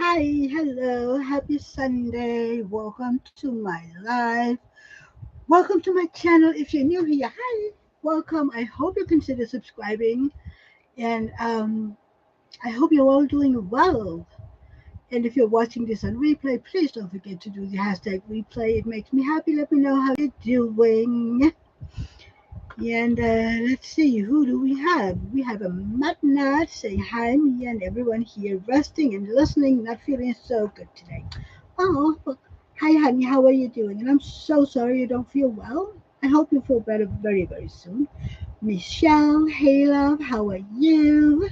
Hi, hello, happy Sunday. Welcome to my live. Welcome to my channel. If you're new here, hi, welcome. I hope you consider subscribing and I hope you're all doing well. And if you're watching this on replay, please don't forget to do the hashtag replay. It makes me happy. Let me know how you're doing. And let's see, who do we have? We have a Matnat saying hi, me and everyone here resting and listening, not feeling so good today. Oh, well, hi, honey, how are you doing? And I'm so sorry you don't feel well. I hope you feel better very, very soon. Michelle, hey, love, how are you?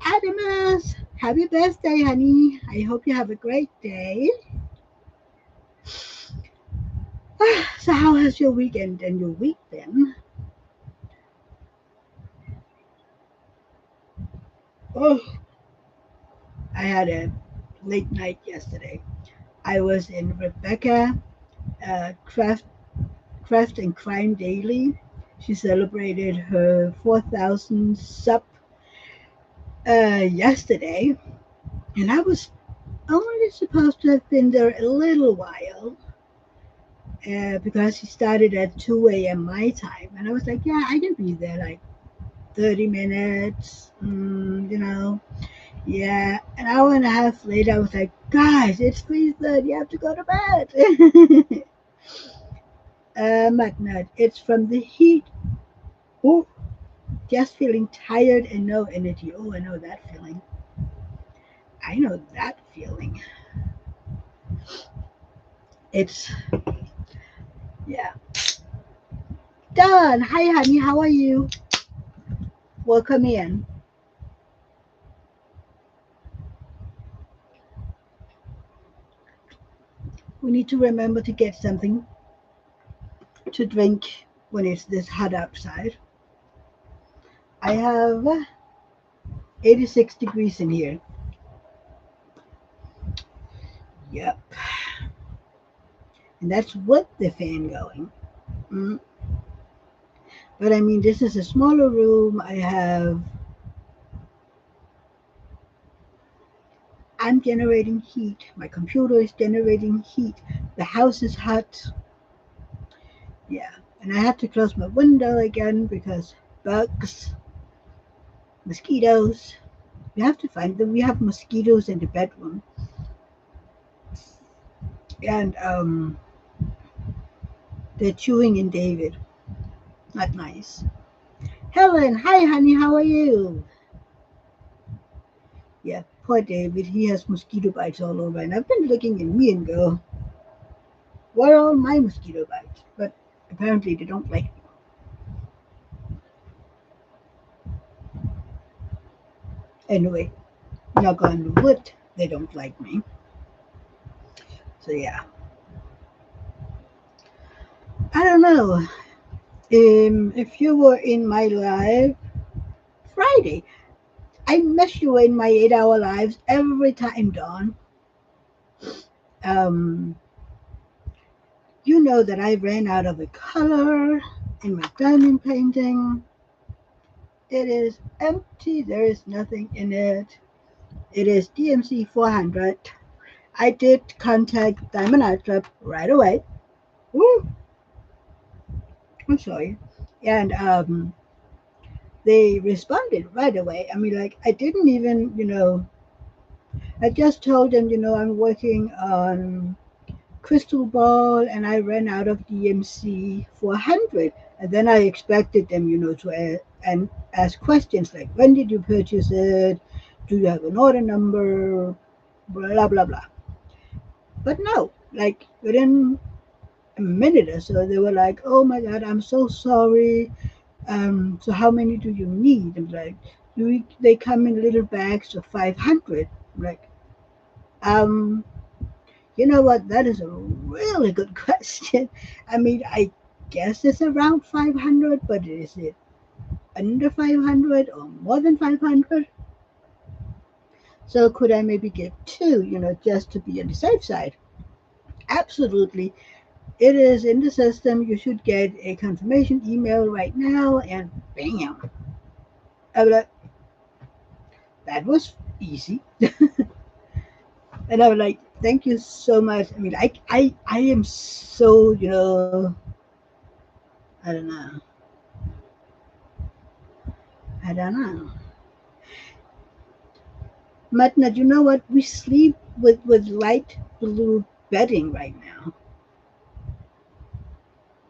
Adamus, happy birthday, honey. I hope you have a great day. So, how has your weekend and your week been? Oh, I had a late night yesterday. I was in Rebecca Craft and Crime Daily. She celebrated her 4,000 sub yesterday, and I was only supposed to have been there a little while because she started at 2 a.m. my time, and I was like, yeah, I can be there like 30 minutes, Yeah, an hour and a half later, I was like, guys, it's 3:30, I have to go to bed. Magnat, it's from the heat. Oh, just feeling tired and no energy. Oh, I know that feeling. I know that feeling. It's, yeah. Done. Hi, honey. How are you? Welcome in. We need to remember to get something to drink when it's this hot outside. I have 86 degrees in here. Yep. And that's with the fan going. Mm. But I mean, this is a smaller room. I'm generating heat. My computer is generating heat. The house is hot. Yeah. And I have to close my window again because bugs, mosquitoes. We have to find them. We have mosquitoes in the bedroom. And they're chewing in David. Not nice. Helen, hi honey, how are you? Yeah, poor David. He has mosquito bites all over. And I've been looking at me and go, what are all my mosquito bites? But apparently they don't like me. Anyway, knock on wood, they don't like me. So yeah. I don't know. If you were in my live Friday, I miss you in my 8 hour lives every time, Dawn. Um, you know that I ran out of a color in my diamond painting. It is empty. There is nothing in it. It is DMC 400. I did contact Diamond Art Club right away. Woo, I'm sorry. And they responded right away. I mean, like, I didn't even, I just told them, I'm working on Crystal Ball and I ran out of DMC 400. And then I expected them, and ask questions like, when did you purchase it? Do you have an order number? Blah, blah, blah. But no, like within a minute or so, they were like, oh my God, I'm so sorry. So how many do you need? I'm like, they come in little bags of 500. I'm like, um, you know what? That is a really good question. I mean, I guess it's around 500, but is it under 500 or more than 500? So could I maybe get two, just to be on the safe side? Absolutely. It is in the system. You should get a confirmation email right now, and bam. Like, that was easy. And I was like, thank you so much. I mean, I am so, I don't know. I don't know. Matna, do you know what? We sleep with light blue bedding right now.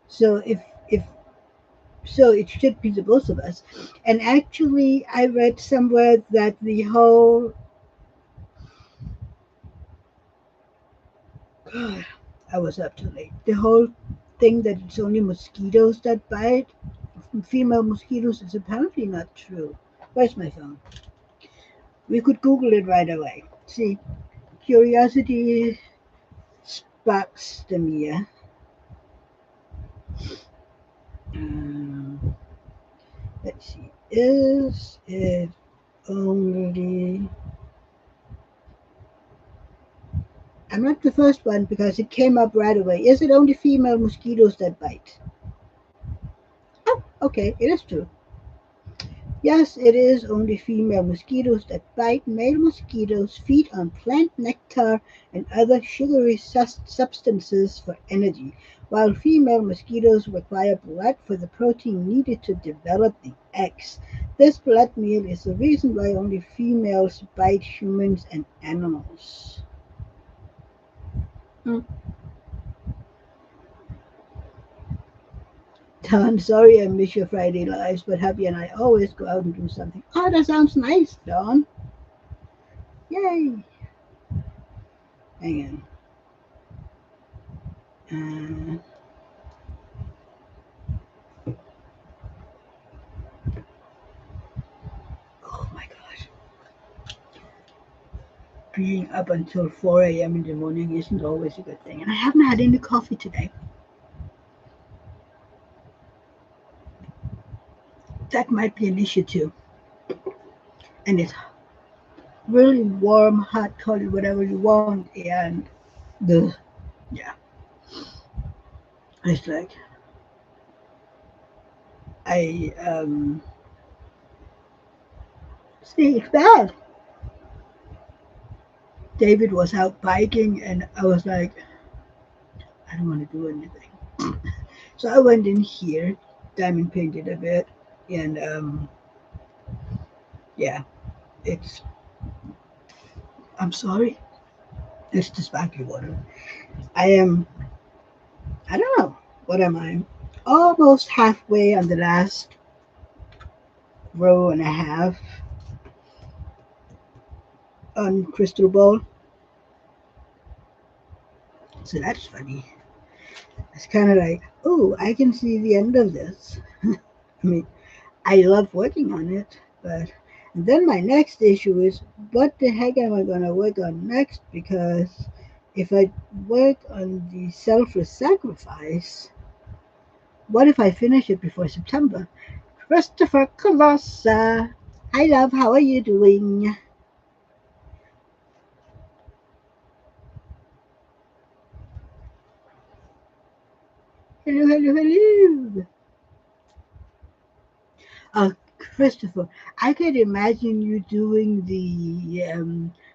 So if so, it should be the both of us. And actually, I read somewhere that the whole God, I was up too late. The whole thing that it's only mosquitoes that bite, female mosquitoes, is apparently not true. Where's my phone? We could Google it right away. See, curiosity sparks the Mia. Um, let's see. Is it only? I'm not the first one because it came up right away. Is it only female mosquitoes that bite? Oh, okay, it is true. Yes, it is only female mosquitoes that bite. Male mosquitoes feed on plant nectar and other sugary substances for energy, while female mosquitoes require blood for the protein needed to develop the eggs. This blood meal is the reason why only females bite humans and animals. Hmm. Don, sorry I miss your Friday lives, but hubby and I always go out and do something. Oh, that sounds nice, Don. Yay. Hang on. Oh my gosh. Being up until 4 a.m. in the morning isn't always a good thing. And I haven't had any coffee today. That might be an issue too. And it's really warm, hot, cold, whatever you want. And the, yeah, it's like, I, see, it's bad. David was out biking and I was like, I don't want to do anything. So I went in here, diamond painted a bit, and yeah, it's. I'm sorry, it's the sparkly water. I am. I don't know. What am I? Almost halfway on the last row and a half on crystal ball. So that's funny. It's kind of like, oh, I can see the end of this. I mean, I love working on it, but and then my next issue is what the heck am I going to work on next? Because if I work on the selfless sacrifice, what if I finish it before September? Christopher Colossa. Hi, love. How are you doing? Hello, hello, hello. Christopher, I could imagine you doing the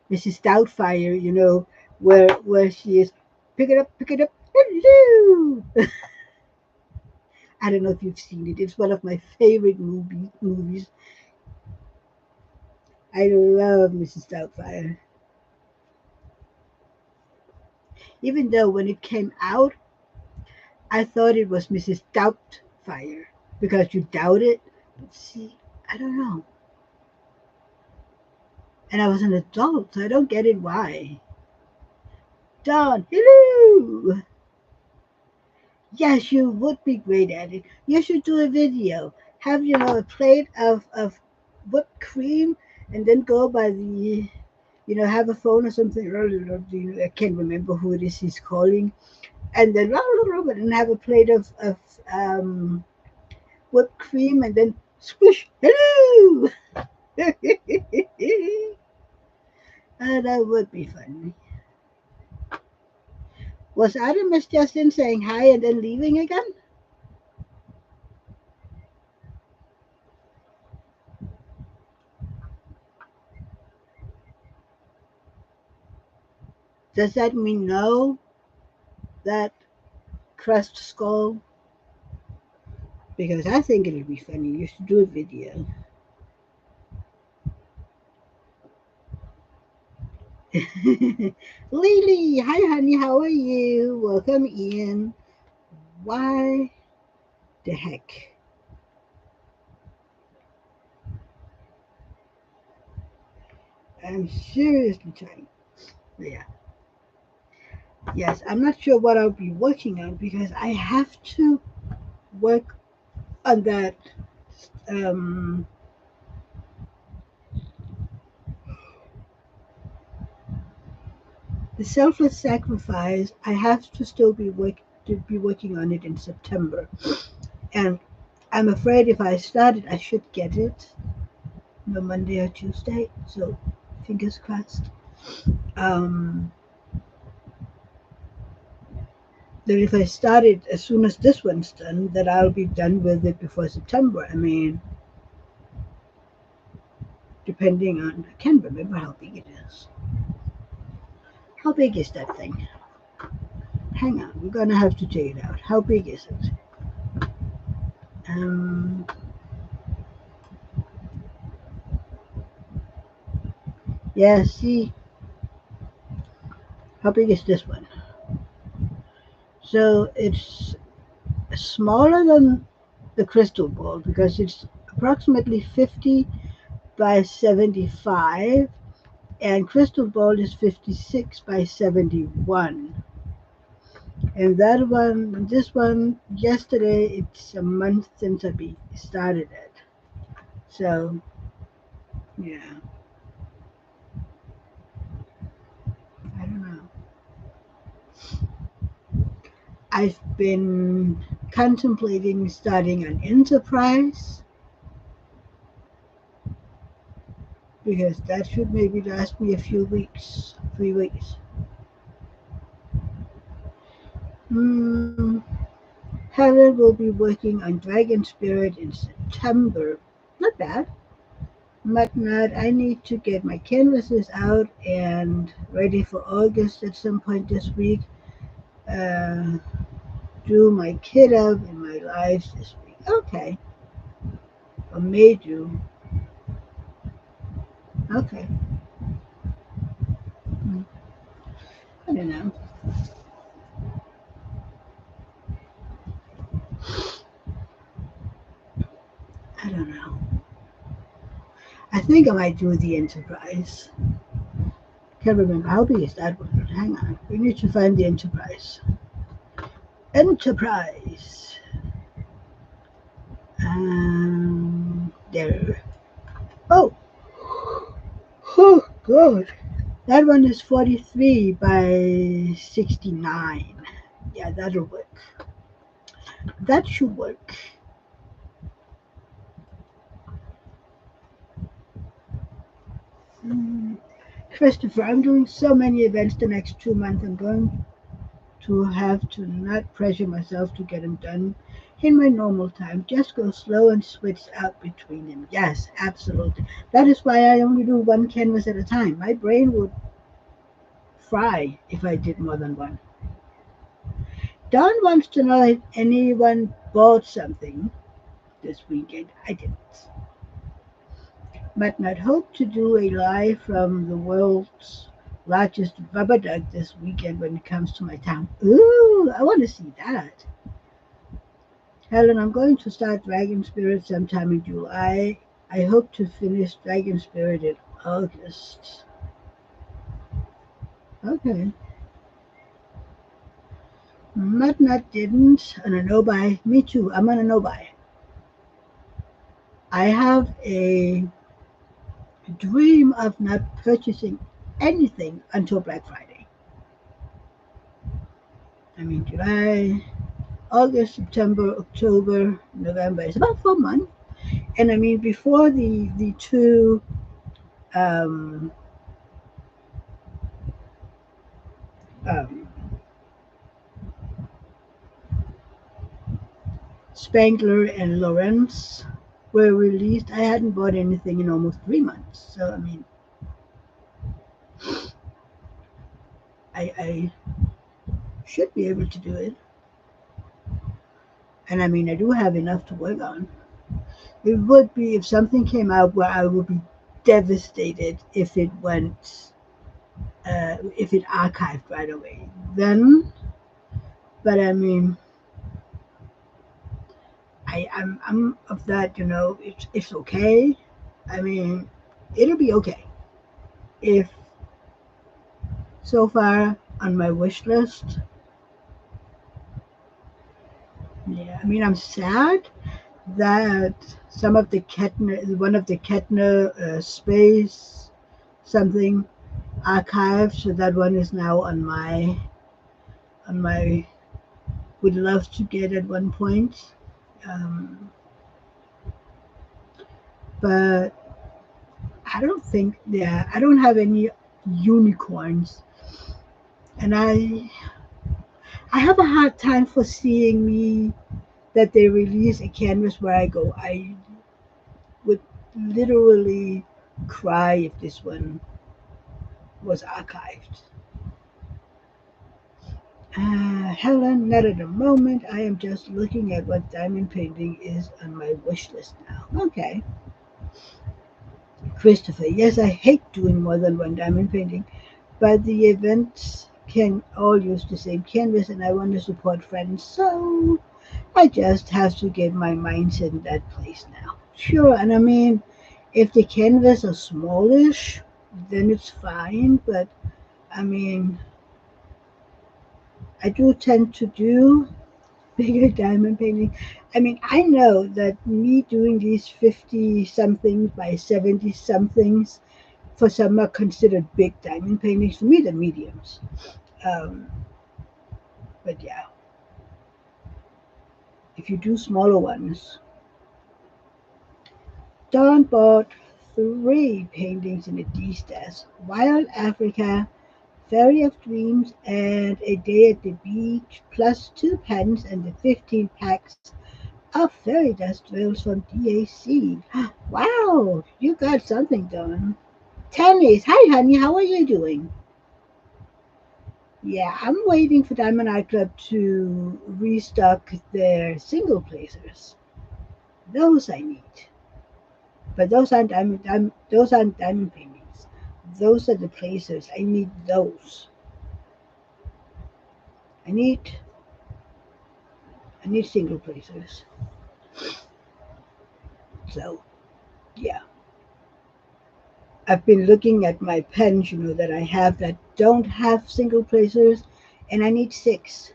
Mrs. Doubtfire, where she is. Pick it up. Hello. I don't know if you've seen it. It's one of my favorite movies. I love Mrs. Doubtfire. Even though when it came out, I thought it was Mrs. Doubtfire because you doubt it. But see, I don't know. And I was an adult, so I don't get it why. Don, hello. Yes, you would be great at it. You should do a video. Have, a plate of whipped cream and then go by the, have a phone or something. I can't remember who it is he's calling. And then, and have a plate of um, whipped cream and then squish. Hello! That would be funny. Was Adam Miss Justin saying hi and then leaving again? Does that mean no? That crust skull? Because I think it'll be funny. You should do a video. Lily, hi honey, how are you? Welcome in. Why the heck? I'm seriously trying. Yeah. Yes, I'm not sure what I'll be working on because I have to work on that um the selfless sacrifice. I have to still be working on it in September. And I'm afraid if I start it I should get it Monday or Tuesday. So fingers crossed. Um that if I start it as soon as this one's done, that I'll be done with it before September. I mean, depending on, I can't remember how big it is. How big is that thing? Hang on, we're gonna have to check it out. How big is it? Um, yeah, see, how big is this one? So it's smaller than the crystal ball because it's approximately 50 by 75, and crystal ball is 56 by 71. And that one, this one, yesterday, it's a month since started it. So, yeah, I don't know. I've been contemplating starting an enterprise because that should maybe last me a few weeks, 3 weeks. Hmm. Helen will be working on Dragon Spirit in September. Not bad. But not, I need to get my canvases out and ready for August at some point this week. Uh, do my kid up in my lives this week. Okay. Or may do. Okay. I don't know. I don't know. I think I might do the Enterprise. Can't remember how big is that one. Hang on. We need to find the Enterprise. Enterprise. There. Oh. Oh, God. That one is 43 by 69. Yeah, that'll work. That should work. Mm. Christopher, I'm doing so many events the next 2 months. I'm going to have to not pressure myself to get them done in my normal time. Just go slow and switch out between them. Yes, absolutely. That is why I only do one canvas at a time. My brain would fry if I did more than one. Don wants to know if anyone bought something this weekend. I didn't. But I'd hope to do a live from the world's largest rubber duck this weekend when it comes to my town. Ooh, I want to see that. Helen, I'm going to start Dragon Spirit sometime in July. I hope to finish Dragon Spirit in August. Okay. Nut didn't on a no buy. Me too. I'm on a no buy. I have a dream of not purchasing anything until Black Friday. I mean, July, August, September, October, November. It's about 4 months. And I mean, before the two um, um, Spangler and Lawrence were released, I hadn't bought anything in almost 3 months. So I mean, I should be able to do it. And I mean, I do have enough to work on. It would be if something came out where I would be devastated if it went, if it archived right away. Then, but I mean, I'm of that, it's okay. I mean, it'll be okay. If so far on my wish list, yeah, I mean, I'm sad that some of the Kettner, one of the Kettner space something archived, so that one is now on my would love to get at one point. Um, but I don't think, yeah, I don't have any unicorns, and I have a hard time foreseeing me that they release a canvas where I go, I would literally cry if this one was archived. Helen, not at the moment. I am just looking at what diamond painting is on my wish list now. Okay. Christopher, yes, I hate doing more than one diamond painting, but the events can all use the same canvas and I want to support friends, so I just have to get my mindset in that place now. Sure, and I mean, if the canvas are smallish, then it's fine, but I mean, I do tend to do bigger diamond painting. I mean, I know that me doing these 50 somethings by 70 somethings, for some are considered big diamond paintings. For me, they're mediums. Um, but yeah, if you do smaller ones, Dawn bought 3 paintings in a D-stash: Wild Africa, Fairy of Dreams, and A Day at the Beach, plus 2 pens and the 15 packs of fairy dust drills from DAC. Wow, you got something done. Tennis, hi honey, how are you doing? Yeah, I'm waiting for Diamond Art Club to restock their single placers. Those I need. But those aren't diamond paintings. Those are the placers. I need those. I need I need single placers. So yeah. I've been looking at my pens, that I have that don't have single placers, and I need 6.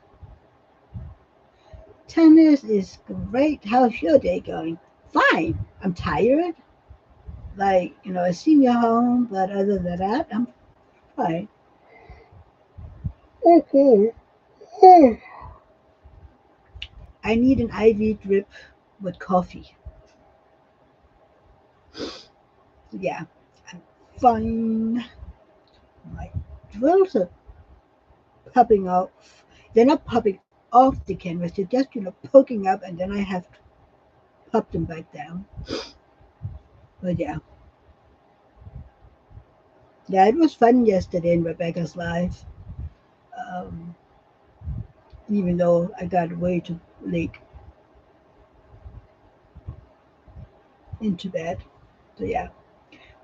Tennis is great. How's your day going? Fine. I'm tired, like, a senior home, but other than that, I'm fine. Okay. I need an IV drip with coffee. Yeah, I'm fine. My drills are popping off. They're not popping off the canvas, they're just, poking up, and then I have to pop them back down. But yeah. Yeah, it was fun yesterday in Rebecca's live. Um, Even though I got way too late into bed. So yeah.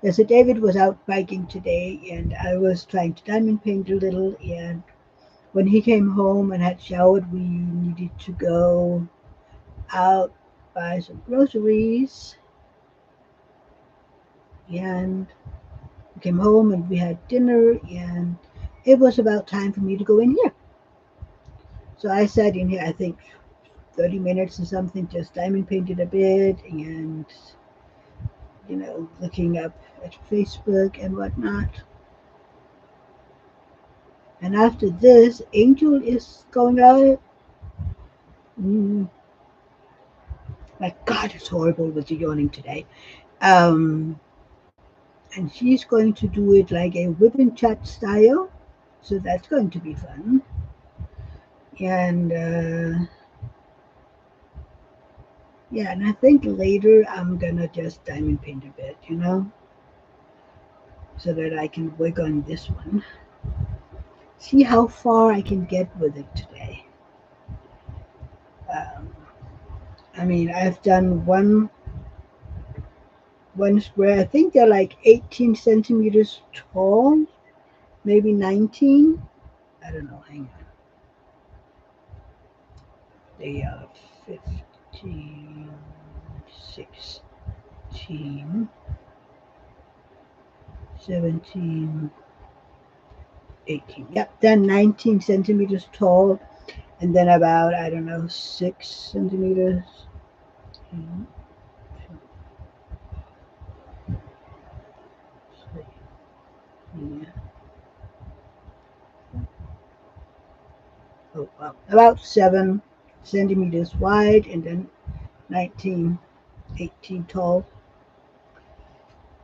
Yeah, so David was out biking today, and I was trying to diamond paint a little. And when he came home and had showered, we needed to go out, buy some groceries, and we came home and we had dinner, and it was about time for me to go in here. So I sat in here, I think 30 minutes or something, just diamond painted a bit, and looking up at Facebook and whatnot. And after this, Angel is going out. Mm, my God, it's horrible with the yawning today. Um, and she's going to do it like a whip and chat style. So that's going to be fun. And yeah, and I think later I'm gonna just diamond paint a bit, so that I can work on this one. see how far I can get with it today. Um, I mean, I've done one square. I think they're like 18 centimeters tall, maybe 19. I don't know. Hang on. They are 15, 16, 17, 18. Yep, they're 19 centimeters tall, and then about, I don't know, 6 centimeters. Mhm. Yeah. Oh, well, about 7 centimeters wide, and then 19, 18 tall.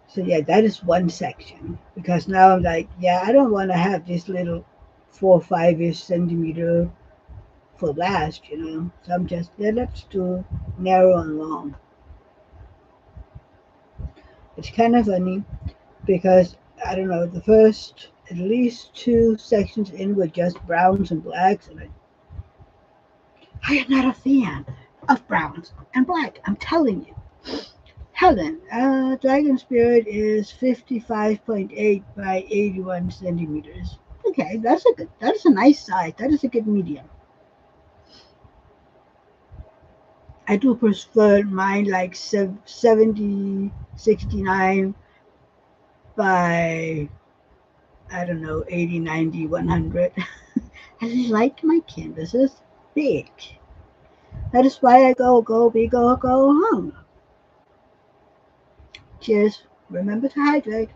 So yeah, that is one section. Because now I'm like, yeah, I don't want to have this little 4 or 5-ish centimeter for last, you know. So I'm just, yeah, let's do narrow and long. It's kind of funny because I don't know, the first at least 2 sections in were just browns and blacks, and I am not a fan of browns and black. I'm telling you. Helen, Dragon Spirit is 55.8 by 81 centimeters. Okay, that's a nice size. That is a good medium. I do prefer mine like 70, 69 by, I don't know, 80, 90, 100. I like my canvases big. That is why I go big or go home. Cheers. Remember to hydrate.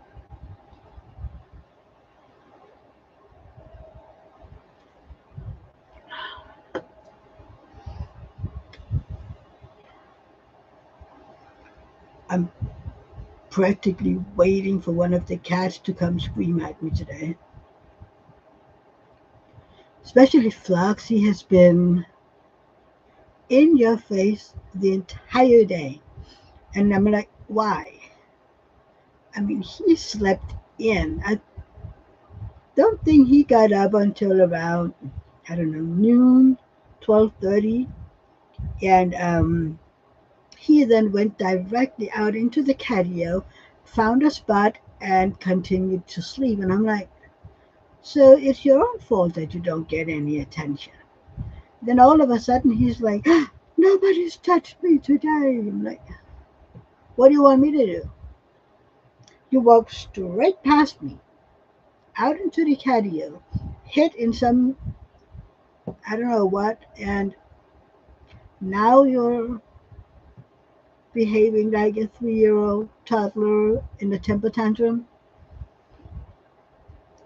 I'm practically waiting for one of the cats to come scream at me today. Especially Flux, he has been in your face the entire day. And I'm like, why? I mean, he slept in. I don't think he got up until around, I don't know, noon, 12:30. And he then went directly out into the catio, found a spot, and continued to sleep. And I'm like, so it's your own fault that you don't get any attention. Then all of a sudden he's like, nobody's touched me today. I'm like, what do you want me to do? You walked straight past me, out into the catio, hit in some, I don't know what, and now you're behaving like a 3-year-old toddler in a temper tantrum.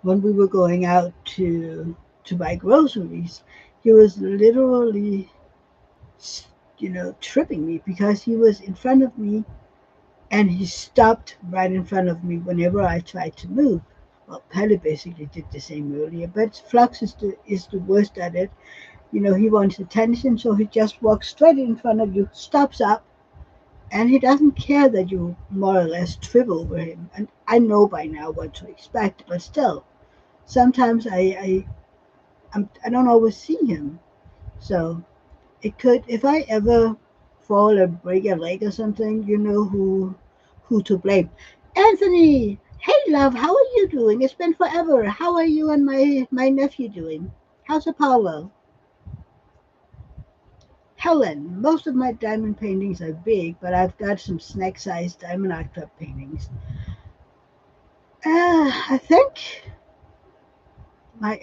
When we were going out to buy groceries, he was literally, tripping me because he was in front of me and he stopped right in front of me whenever I tried to move. Well, Pele basically did the same earlier, but Flux is the worst at it. You know, he wants attention, so he just walks straight in front of you, stops up, and he doesn't care that you more or less trip over him. And I know by now what to expect, but still, sometimes I don't always see him. So it could, if I ever fall and break a leg or something, you know who to blame. Anthony, hey love, how are you doing? It's been forever. How are you and my nephew doing? How's Apollo? Helen, most of my diamond paintings are big, but I've got some snack-sized diamond art club paintings. I think my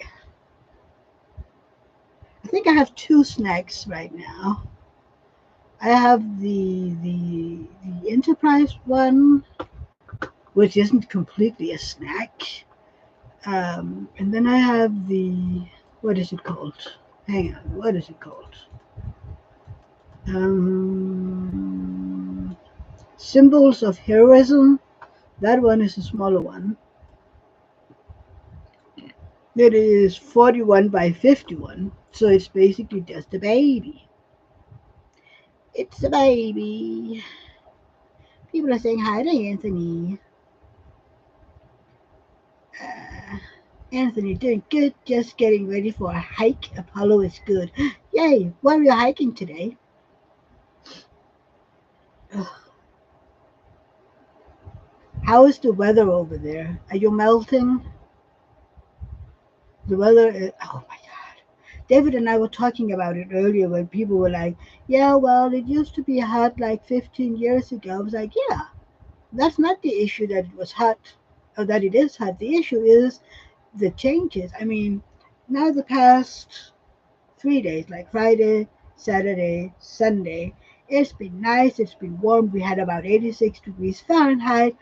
I think I have two snacks right now. I have the Enterprise one, which isn't completely a snack. And then I have the, what is it called? Hang on, what is it called? Um, Symbols of Heroism. That one is a smaller one. It is 41 by 51, so it's basically just a baby. It's a baby. People are saying hi to Anthony. Uh, Anthony, doing good. Just getting ready for a hike. Apollo is good. Yay! Where are you hiking today? Ugh, how is the weather over there? Are you melting? The weather is. Oh my God. David and I were talking about it earlier when people were like, yeah, well, it used to be hot like 15 years ago. I was like, yeah, that's not the issue that it was hot or that it is hot. The issue is the changes. I mean, now the past 3 days, like Friday, Saturday, Sunday. It's been nice, it's been warm. We had about 86 degrees Fahrenheit.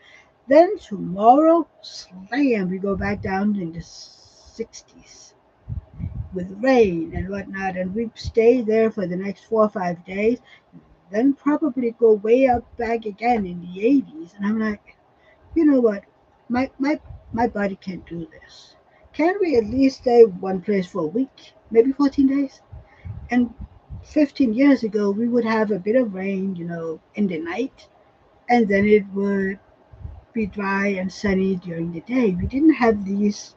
Then tomorrow, slam, we go back down in the 60s with rain and whatnot. And we stay there for the next 4 or 5 days. Then probably go way up back again in the 80s. And I'm like, you know what? My, my, my body can't do this. Can't we at least stay one place for a week? Maybe 14 days? And 15 years ago, we would have a bit of rain, in the night, and then it would be dry and sunny during the day. We didn't have these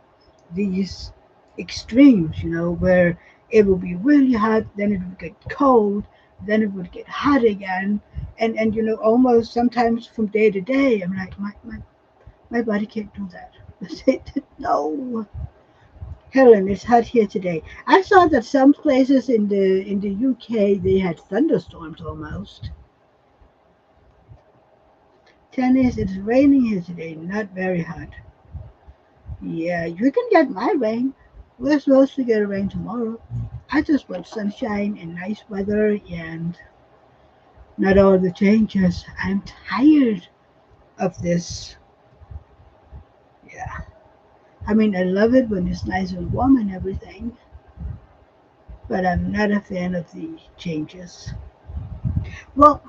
extremes, where it would be really hot, then it would get cold, then it would get hot again, and almost sometimes from day to day. I'm like, my body can't do that. No. Helen, it's hot here today. I saw that some places in the UK they had thunderstorms almost. Tennis, it's raining here today, not very hot. Yeah, you can get my rain. We're supposed to get rain tomorrow. I just want sunshine and nice weather and not all the changes. I'm tired of this. Yeah. I mean, I love it when it's nice and warm and everything, but I'm not a fan of the changes. Well,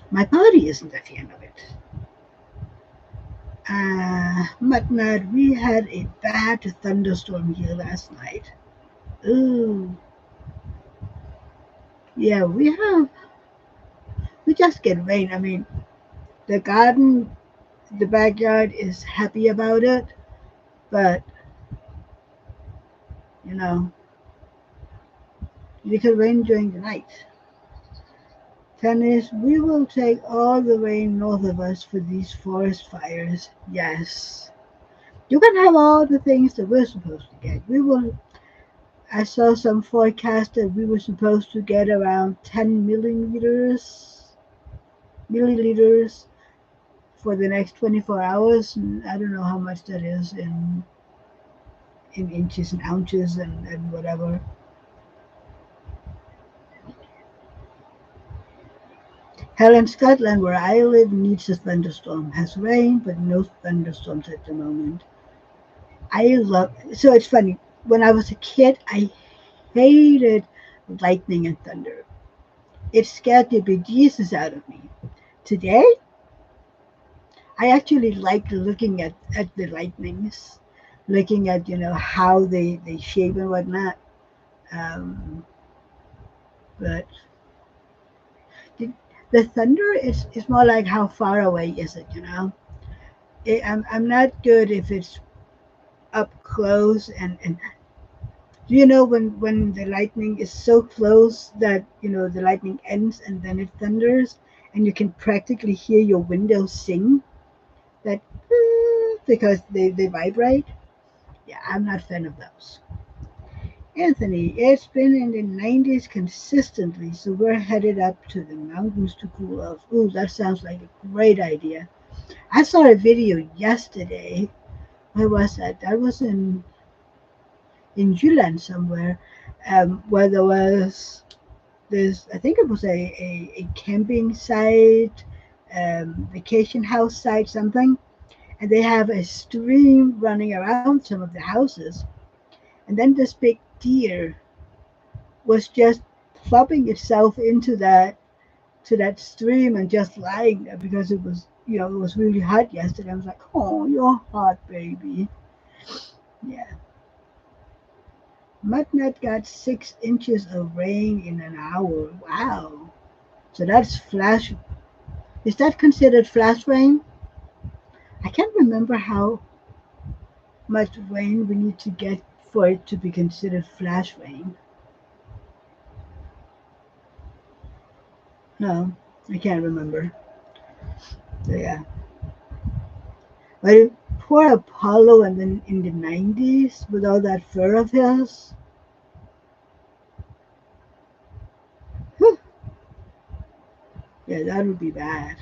my body isn't a fan of it. Matnad, we had a bad thunderstorm here last night. Ooh, yeah, we just get rain. I mean, the garden, the backyard is happy about it, but, you know, it could rain during the night. Tennis, we will take all the rain north of us for these forest fires. Yes. You can have all the things that we're supposed to get. I saw some forecast that we were supposed to get around 10 milliliters for the next 24 hours. And I don't know how much that is in inches and ounces and whatever. Helen, Scotland, where I live, needs a thunderstorm. Has rain, but no thunderstorms at the moment. So it's funny. When I was a kid, I hated lightning and thunder. It scared the bejesus out of me. Today, I actually like looking at the lightnings, looking at how they shape and whatnot. Um, but the, the thunder is more like how far away is it? I'm not good if it's up close and when the lightning is so close that the lightning ends and then it thunders and you can practically hear your windows sing that because they vibrate. Yeah, I'm not a fan of those. Anthony, it's been in the 90s consistently, so we're headed up to the mountains to cool off. Ooh, that sounds like a great idea. I saw a video yesterday. Where was that? That was in Jylland somewhere, where there was this. I think it was a camping site, vacation house site, something, and they have a stream running around some of the houses, and then this big deer was just plopping itself into that stream and just lying there because it was really hot yesterday. I was like, oh, you're hot, baby. Yeah. Mudnut got 6 inches of rain in an hour. Wow. So that's flash. Is that considered flash rain? I can't remember how. much rain we need to get for it to be considered flash rain? No, I can't remember. So yeah, but poor Apollo, and then in the 90s with all that fur of his. Whew, yeah, that would be bad.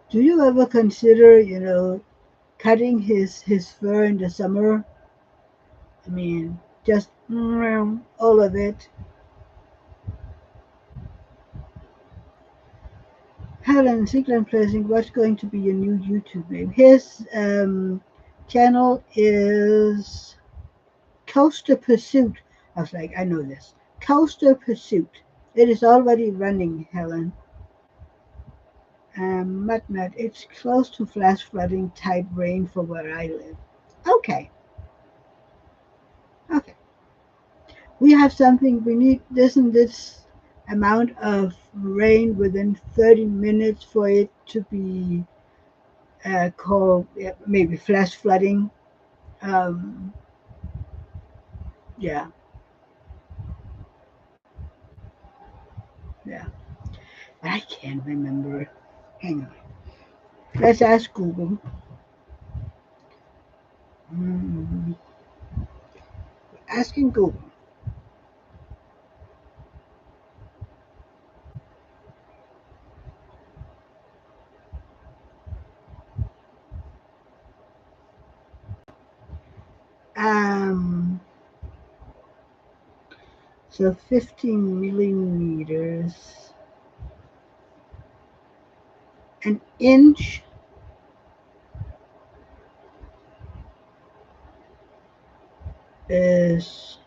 Do you ever consider, cutting his fur in the summer? I mean, just all of it. Helen Sigland Pressing, what's going to be your new YouTube name? His channel is Coaster Pursuit. I was like, I know this. Coaster Pursuit. It is already running, Helen. Mudnut, it's close to flash flooding type rain for where I live. Okay, okay. We have something we need. Isn't this amount of rain within 30 minutes for it to be called, yeah, maybe flash flooding? Um, yeah, yeah. I can't remember. Hang on. Let's ask Google. Mm, asking Google. Um, so 15 millimeters. An inch is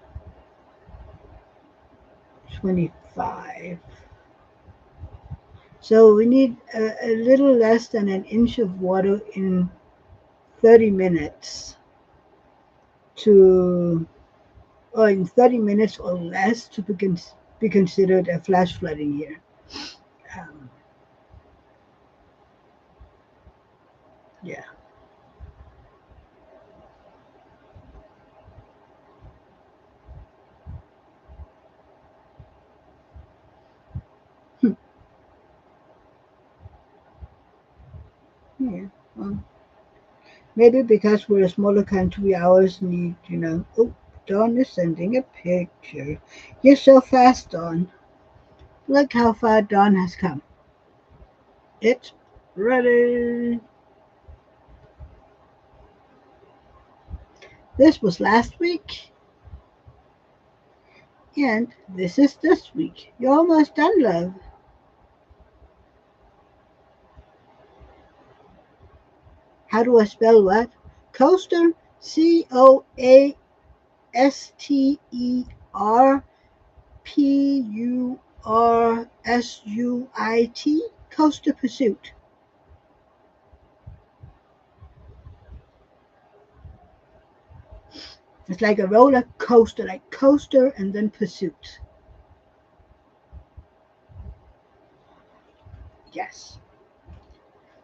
25. So we need a little less than an inch of water in 30 minutes to, or in 30 minutes or less to be considered a flash flooding here. Um, yeah. Hmm. Yeah. Well, maybe because we're a smaller country, ours need, Oh, Dawn is sending a picture. You're so fast, Dawn. Look how far Dawn has come. It's ready. This was last week, and this is this week. You're almost done, love. How do I spell what? Coaster, CoasterPursuit. Coaster Pursuit. It's like a roller coaster, like coaster and then pursuit. Yes.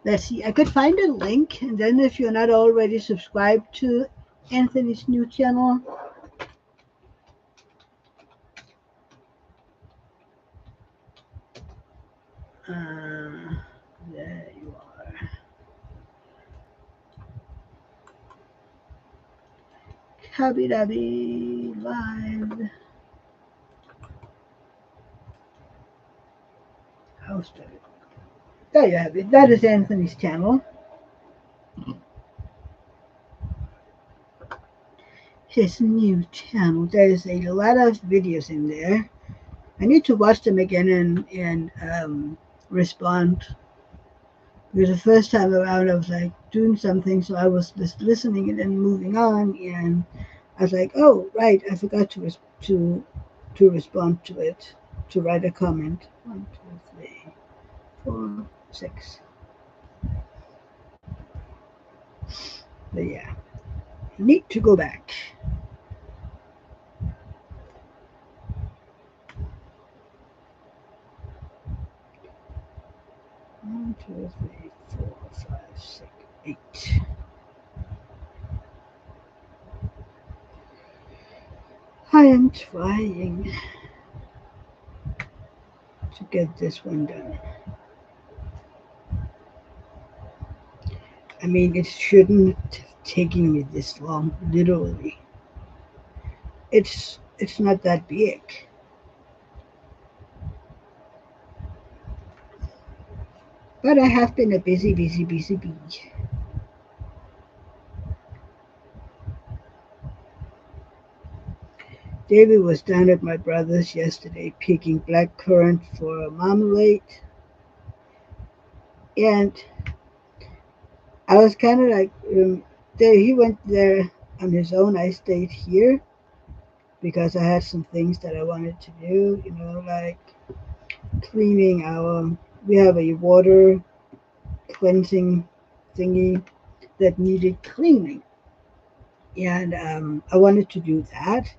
Let's see. I could find a link, and then if you're not already subscribed to Anthony's new channel, uh, there you are. Copy Dabby Live. Hosted. There you have it. That is Anthony's channel. His new channel. There's a lot of videos in there. I need to watch them again and respond. Because the first time around, I was like doing something, so I was just listening and then moving on, and I was like, "Oh, right, I forgot to respond to it, to write a comment." 1, 2, 3, 4, 6. But yeah, need to go back. 2, 3, 4, 5, 6, 8. I am trying to get this one done. I mean, it shouldn't have taken me this long, literally. It's not that big. But I have been a busy bee. David was down at my brother's yesterday picking black currant for a marmalade. And I was kind of like, there, he went there on his own. I stayed here because I had some things that I wanted to do, like cleaning we have a water cleansing thingy that needed cleaning. And I wanted to do that.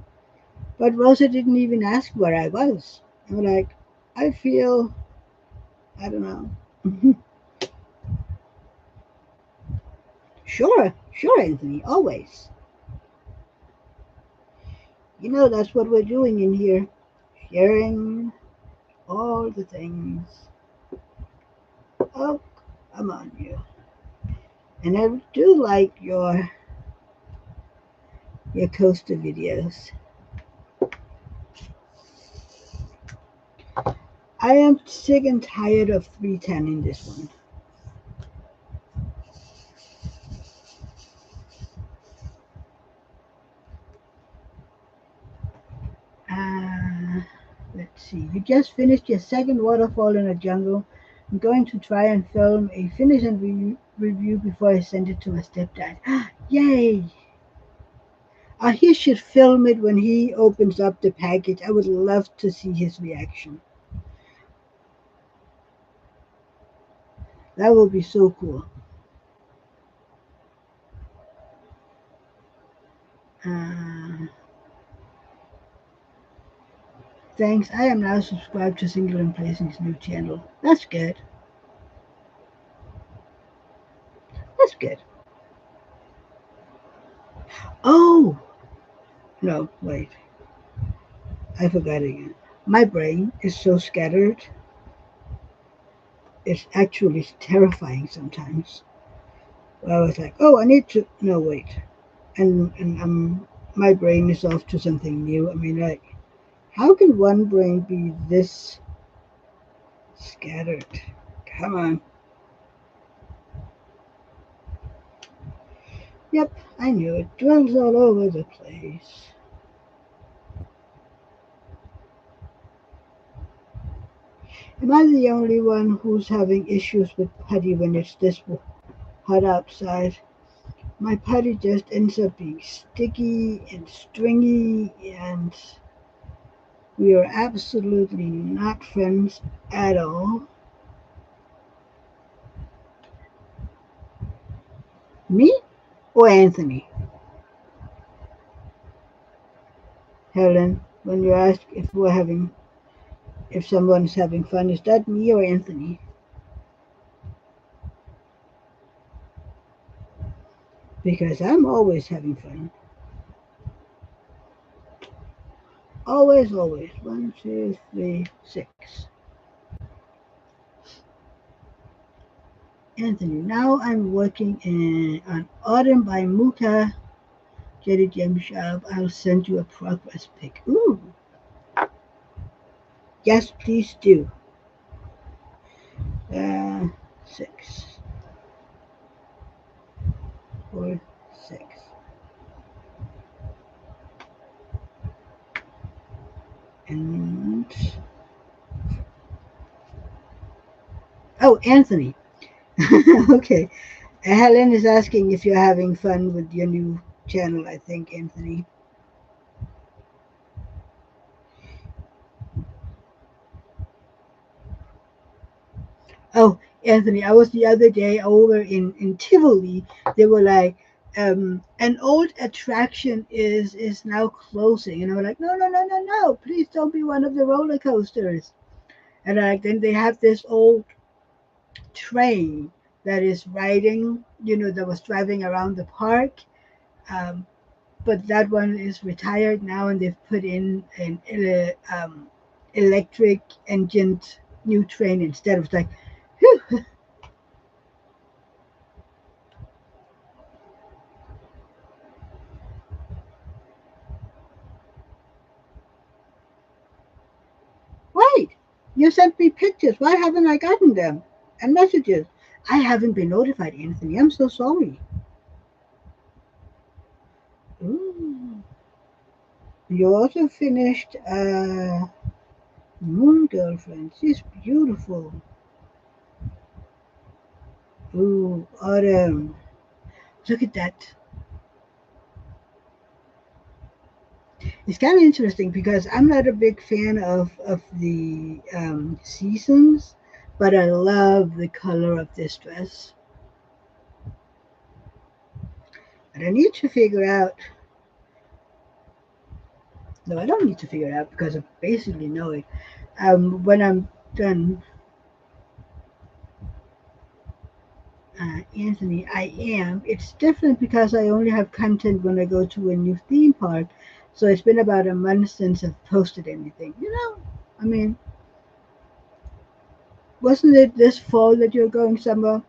But Rosa didn't even ask where I was. I'm like, I feel, I don't know. Sure, Anthony, always. That's what we're doing in here. Sharing all the things. Oh, come on, you. And I do like your coaster videos. I am sick and tired of 310 in this one. Let's see. You just finished your second waterfall in a jungle. I'm going to try and film a finish and review before I send it to my stepdad. Yay! He should film it when he opens up the package. I would love to see his reaction. That would be so cool. Thanks. I am now subscribed to Single and Placing's new channel. That's good. That's good. Oh! No, wait. I forgot again. My brain is so scattered. It's actually terrifying sometimes. I was like, oh, I need to. No, wait. And my brain is off to something new. I mean, like, how can one brain be this scattered? Come on. Yep, I knew it. Dwells all over the place. Am I the only one who's having issues with putty when it's this hot outside? My putty just ends up being sticky and stringy, and we are absolutely not friends at all. Me or Anthony? Helen, when you ask if someone's having fun, is that me or Anthony? Because I'm always having fun. Always, always. 1, 2, 3, 6. Anthony, now I'm working on Autumn by Muka. Get it, Gem Shop. I'll send you a progress pic. Ooh. Yes, please do. 6. 4, 6. And oh, Anthony. Okay. Helen is asking if you're having fun with your new channel, I think, Anthony. Oh, Anthony, I was the other day over in Tivoli. They were like, an old attraction is now closing. And I was like, no, please don't be one of the roller coasters. And then they have this old train that is riding, that was driving around the park. Um, but that one is retired now, and they've put in an electric engined new train instead. Of like, whew. Wait, you sent me pictures. Why haven't I gotten them? And messages. I haven't been notified, Anthony. I'm so sorry. Ooh. You also finished Moon Girlfriend. She's beautiful. Ooh, Autumn. Look at that. It's kind of interesting because I'm not a big fan of the seasons, but I love the color of this dress. But I need to figure out. No, I don't need to figure it out because I basically know it. When I'm done, Anthony, I am. It's different because I only have content when I go to a new theme park. So it's been about a month since I've posted anything. I mean, wasn't it this fall that you're going somewhere?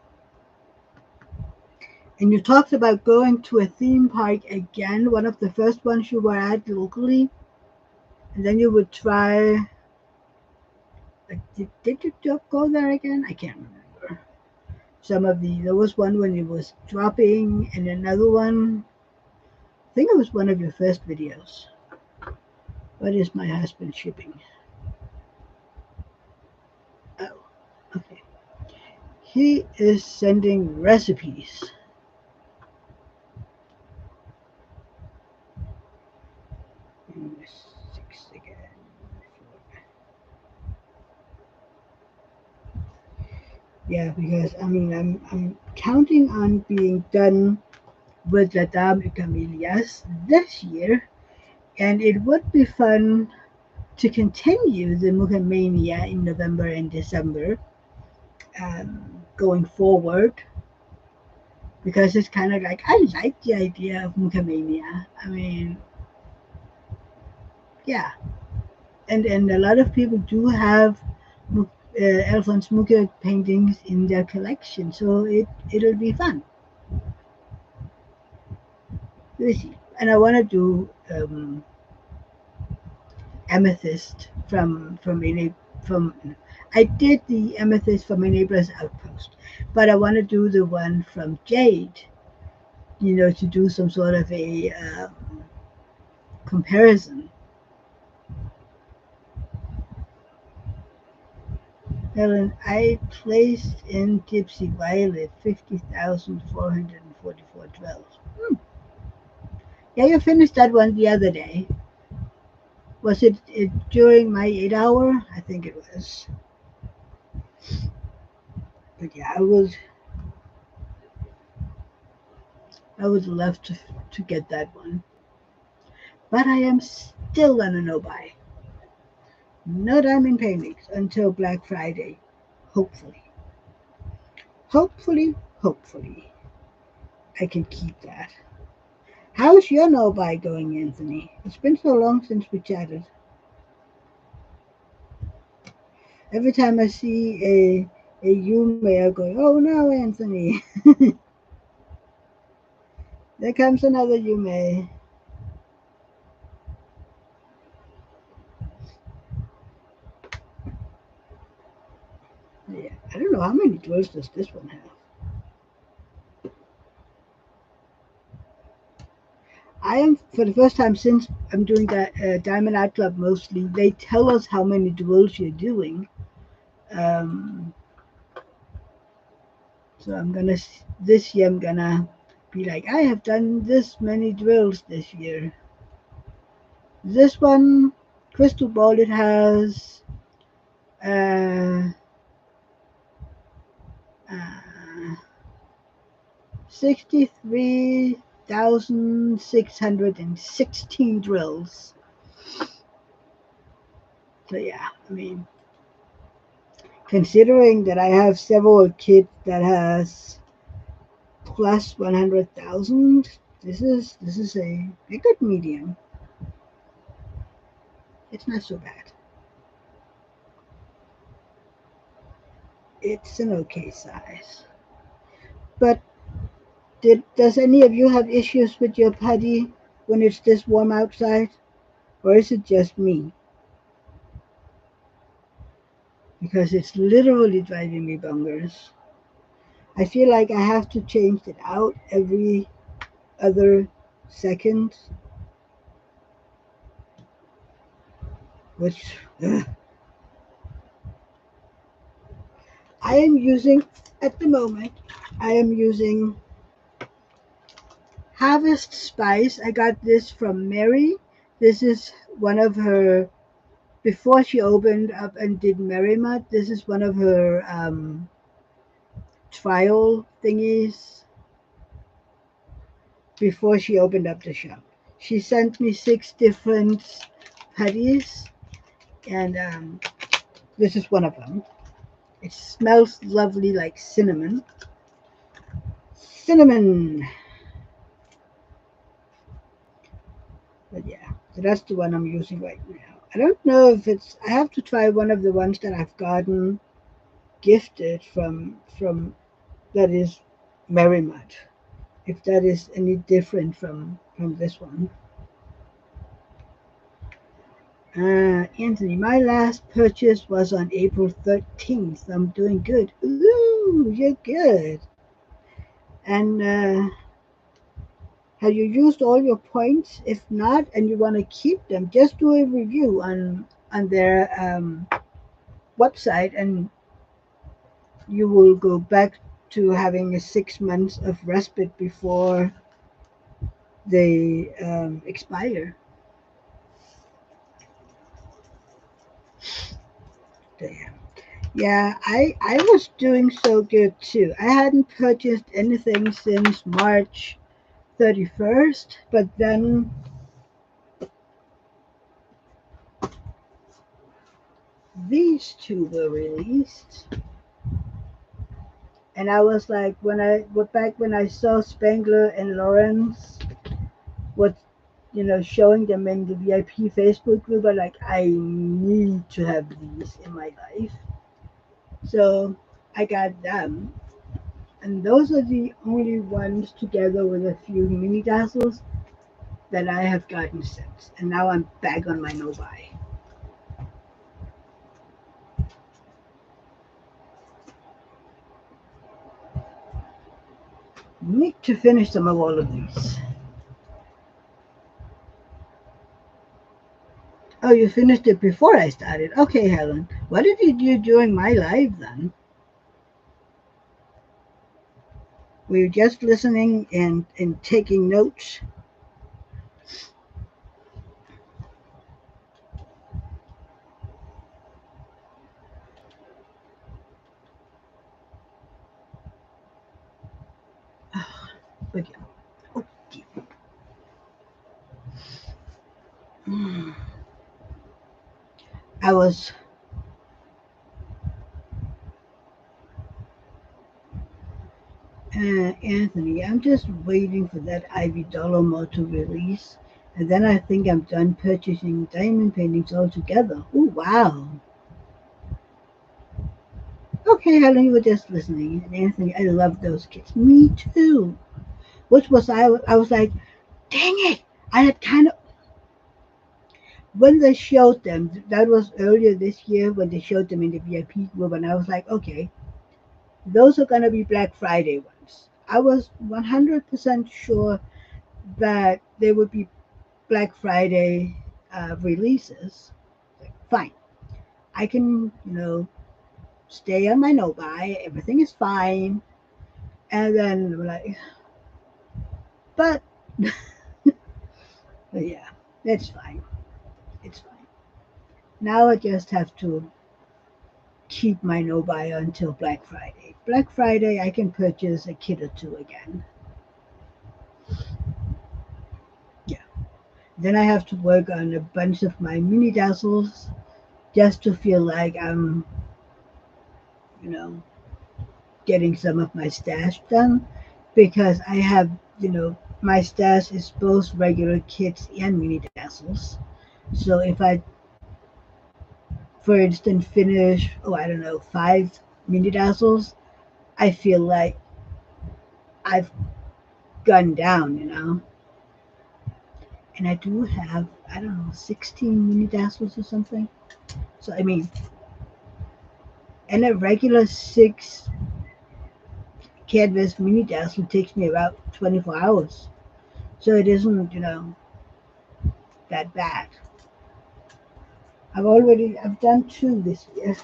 And you talked about going to a theme park again, one of the first ones you were at locally, and then you would try. Like, did you go there again? I can't remember. There was one when it was dropping, and another one. I think it was one of your first videos. What is my husband shipping? Oh, okay. He is sending recipes. Six again. Yeah, because I mean, I'm counting on being done with La Dame et Camelias this year, and it would be fun to continue the Muhamania in November and December, going forward, because it's kind of like I like the idea of Muhamania. I mean, yeah, and a lot of people do have Alphonse Mucha paintings in their collection, so it'll be fun. We'll see. And I want to do amethyst from. I did the amethyst from Enabler's Outpost, but I want to do the one from Jade. To do some sort of a comparison. Helen, I placed in Gypsy Violet 50,444 dwells. Yeah, you finished that one the other day. Was it during my 8 hour? I think it was. But yeah, I would love to get that one. But I am still gonna no buy. No diamond paintings until Black Friday. Hopefully. Hopefully, I can keep that. How's your no buy going, Anthony? It's been so long since we chatted. Every time I see a Yume, I go, oh no, Anthony. There comes another Yume. Yeah, I don't know how many dwells does this one have. I am, for the first time since I'm doing that Diamond Art Club mostly, they tell us how many dwells you're doing. Um, so this year I'm gonna be like, I have done this many drills this year. This one, Crystal Ball, it has uh, uh, 63,616 drills. So yeah, I mean, Considering that I have several kids that has plus 100,000, this is a good medium. It's not so bad. It's an okay size. But does any of you have issues with your putty when it's this warm outside? Or is it just me? Because it's literally driving me bonkers. I feel like I have to change it out every other second, which I am using at the moment. I am using Harvest Spice. I got this from Mary. This is one of her, before she opened up and did Merrimat, this is one of her trial thingies before she opened up the shop. She sent me 6 different putties, and this is one of them. It smells lovely like cinnamon. Cinnamon! But yeah, so that's the one I'm using right now. I don't know if I have to try one of the ones that I've gotten gifted from that is Merrimat. If that is any different from this one. Anthony, my last purchase was on April 13th. I'm doing good. Ooh, you're good. And have you used all your points? If not, and you want to keep them, just do a review on their website, and you will go back to having a 6 months of respite before they expire. Damn. Yeah, I was doing so good too. I hadn't purchased anything since March 31st, but then these two were released. And I was like, when I saw Spangler and Lawrence, what showing them in the VIP Facebook group, I like, I need to have these in my life. So I got them, and those are the only ones, together with a few mini dazzles, that I have gotten since. And now I'm back on my no buy. Need to finish some of all of these. Oh, you finished it before I started. Okay, Helen. What did you do during my live then? Were you just listening and taking notes? But yeah. Oh, I was Anthony. I'm just waiting for that Ivy Dolomore to release, and then I think I'm done purchasing diamond paintings altogether. Oh wow. Okay, Helen, you were just listening. And Anthony, I love those kits. Me too. Which was I was like, dang it! I had kind of, when they showed them. That was earlier this year when they showed them in the VIP group, and I was like, okay, those are gonna be Black Friday ones. I was 100% sure that they would be Black Friday releases. Like, fine, I can stay on my no buy. Everything is fine. And then we're like, but yeah, it's fine. It's fine. Now I just have to keep my no buy until Black Friday. Black Friday, I can purchase a kit or two again. Yeah. Then I have to work on a bunch of my mini dazzles just to feel like I'm you know, getting some of my stash done because I have, my stash is both regular kits and mini dazzles. So if I, for instance, finish, oh, I don't know, five mini dazzles, I feel like I've gone down, And I do have, I don't know, 16 mini dazzles or something. So, I mean, and a regular six canvas mini dazzle takes me about 24 hours. So it isn't, that bad. I've done two this year.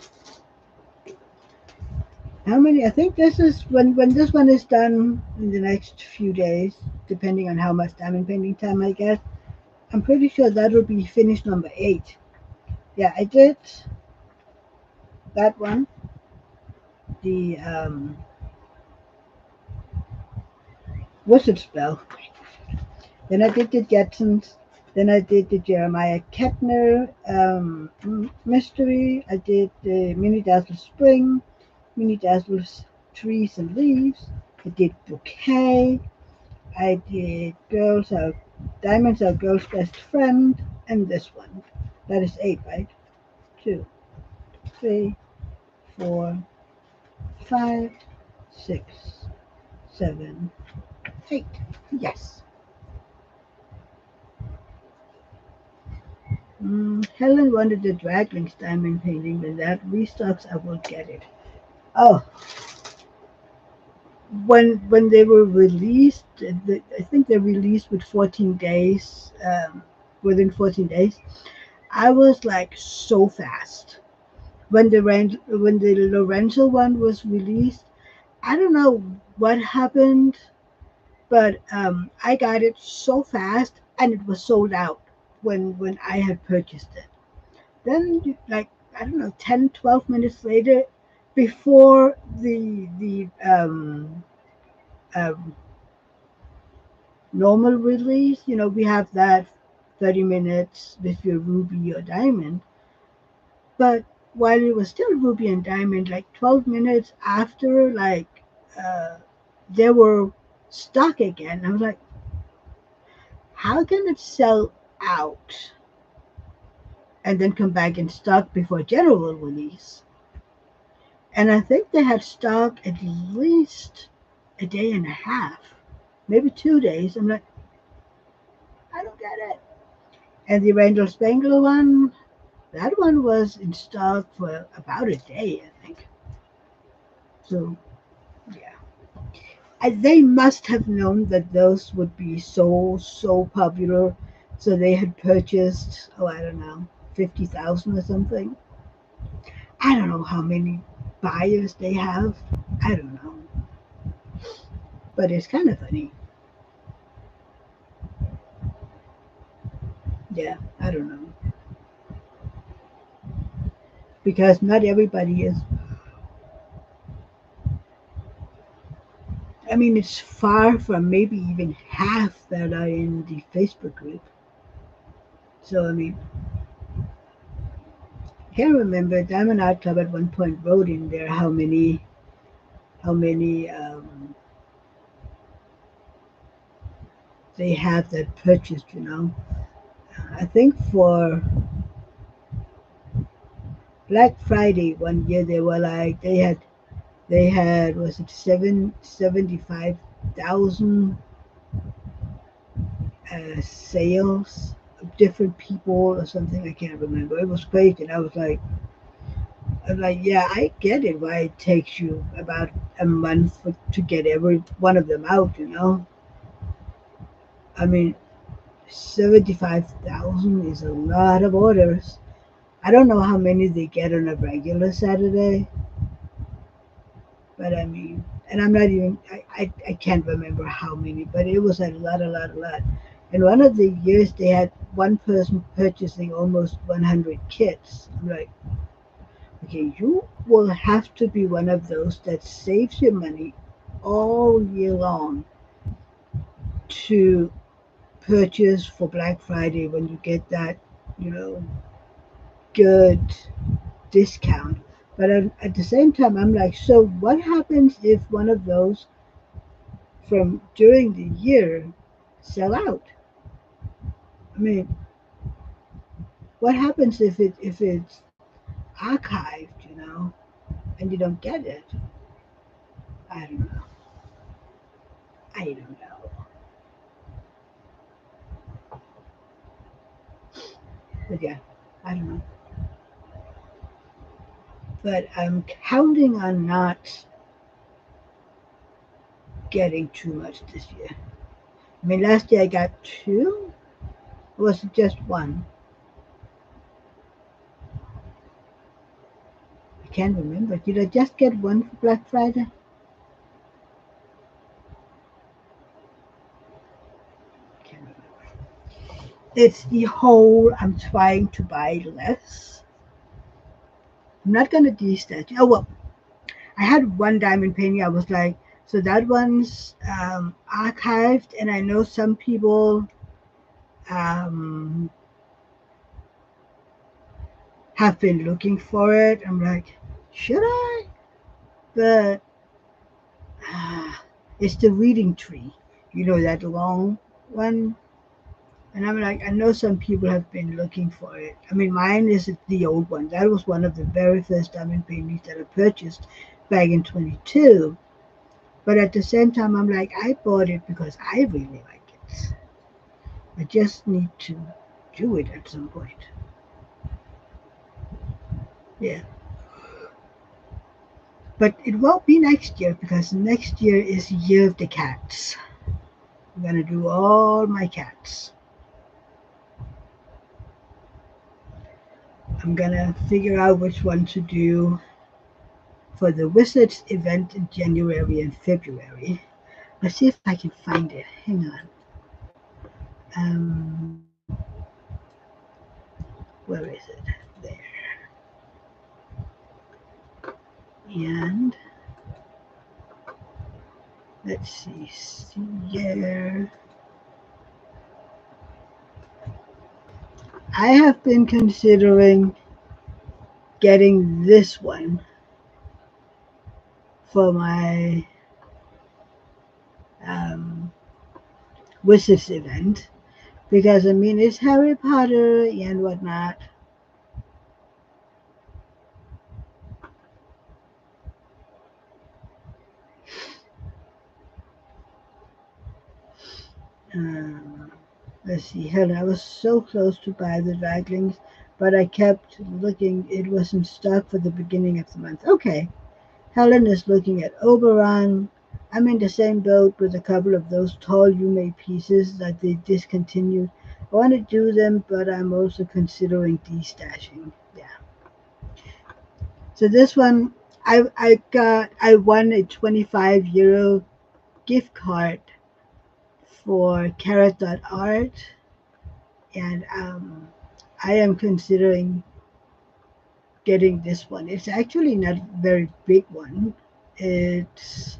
How many? I think this is when this one is done in the next few days, depending on how much diamond painting time I get. I'm pretty sure that will be finish number 8. Yeah, I did that one, the wizard spell. Then I did the Jetsons. Then I did the Jeremiah Kettner mystery. I did the Mini Dazzle Spring, Mini Dazzles Trees and Leaves. I did Bouquet. I did Diamonds Are Girl's Best Friend, and this one. That is 8, right? 2, 3, 4, 5, 6, 7, 8. Yes. Helen wanted the Draglings diamond painting. When that restocks, I will get it. Oh, when they were released, I think they released with 14 days. Within 14 days, I was like so fast. When the Lorenzo one was released, I don't know what happened, but I got it so fast and it was sold out when I had purchased it. Then, like, I don't know, 10, 12 minutes later, before the um, normal release, we have that 30 minutes with your ruby or diamond. But while it was still ruby and diamond, like 12 minutes after, like, uh, they were stock again. I was like, how can it sell out and then come back in stock before general release? And I think they had stock at least a day and a half, maybe 2 days. I'm like, I don't get it. And the Randall Spangler one, that one was in stock for about a day, I think. So, yeah. And they must have known that those would be so, so popular. So they had purchased, oh, I don't know, 50,000 or something. I don't know how many buyers they have. I don't know. But it's kind of funny. Yeah, I don't know. Because not everybody is. I mean, it's far from maybe even half that are in the Facebook group. So, I mean, I can't remember. Diamond Art Club at one point wrote in there how many they have that purchased. I think for Black Friday one year they were like they had was it 75,000 sales of different people or something. I can't remember. It was crazy, and I was like, yeah, I get it why it takes you about a month to get every one of them out. I mean, 75,000 is a lot of orders. I don't know how many they get on a regular Saturday, but I mean, and I'm not even, I can't remember how many, but it was a lot, a lot, a lot. And one of the years they had one person purchasing almost 100 kits. I'm like, okay, you will have to be one of those that saves your money all year long to purchase for Black Friday when you get that, you know, good discount. But at the same time, I'm like, so what happens if one of those from during the year sell out? I mean, what happens if it's archived, and you don't get it? I don't know. I don't know. But yeah, I don't know. But I'm counting on not getting too much this year. I mean, last year I got two. Or was it just one? I can't remember. Did I just get one for Black Friday? Can't remember. It's the whole I'm trying to buy less. I'm not gonna de-stash. Oh well, I had one diamond painting. I was like, so that one's archived, and I know some people um, have been looking for it. I'm like, should I? But it's the reading tree, that long one. And I'm like, I know some people have been looking for it. I mean, mine is the old one. That was one of the very first diamond paintings that I purchased back in 22. But at the same time, I'm like, I bought it because I really like it. I just need to do it at some point. Yeah. But it won't be next year because next year is Year of the Cats. I'm going to do all my cats. I'm going to figure out which one to do for the Wizards event in January and February. Let's see if I can find it. Hang on. Where is it? There. And let's see here. I have been considering getting this one for my um, Wizards event because I mean it's Harry Potter and whatnot. Um, let's see, Helen. I was so close to buy the Draglings, but I kept looking. It was in stock for the beginning of the month. Okay, Helen is looking at Oberon. I'm in the same boat with a couple of those tall Yume pieces that they discontinued. I want to do them, but I'm also considering destashing. Yeah. So this one, I won a 25 euro gift card for Carrot.art, and I am considering getting this one. It's actually not a very big one. It's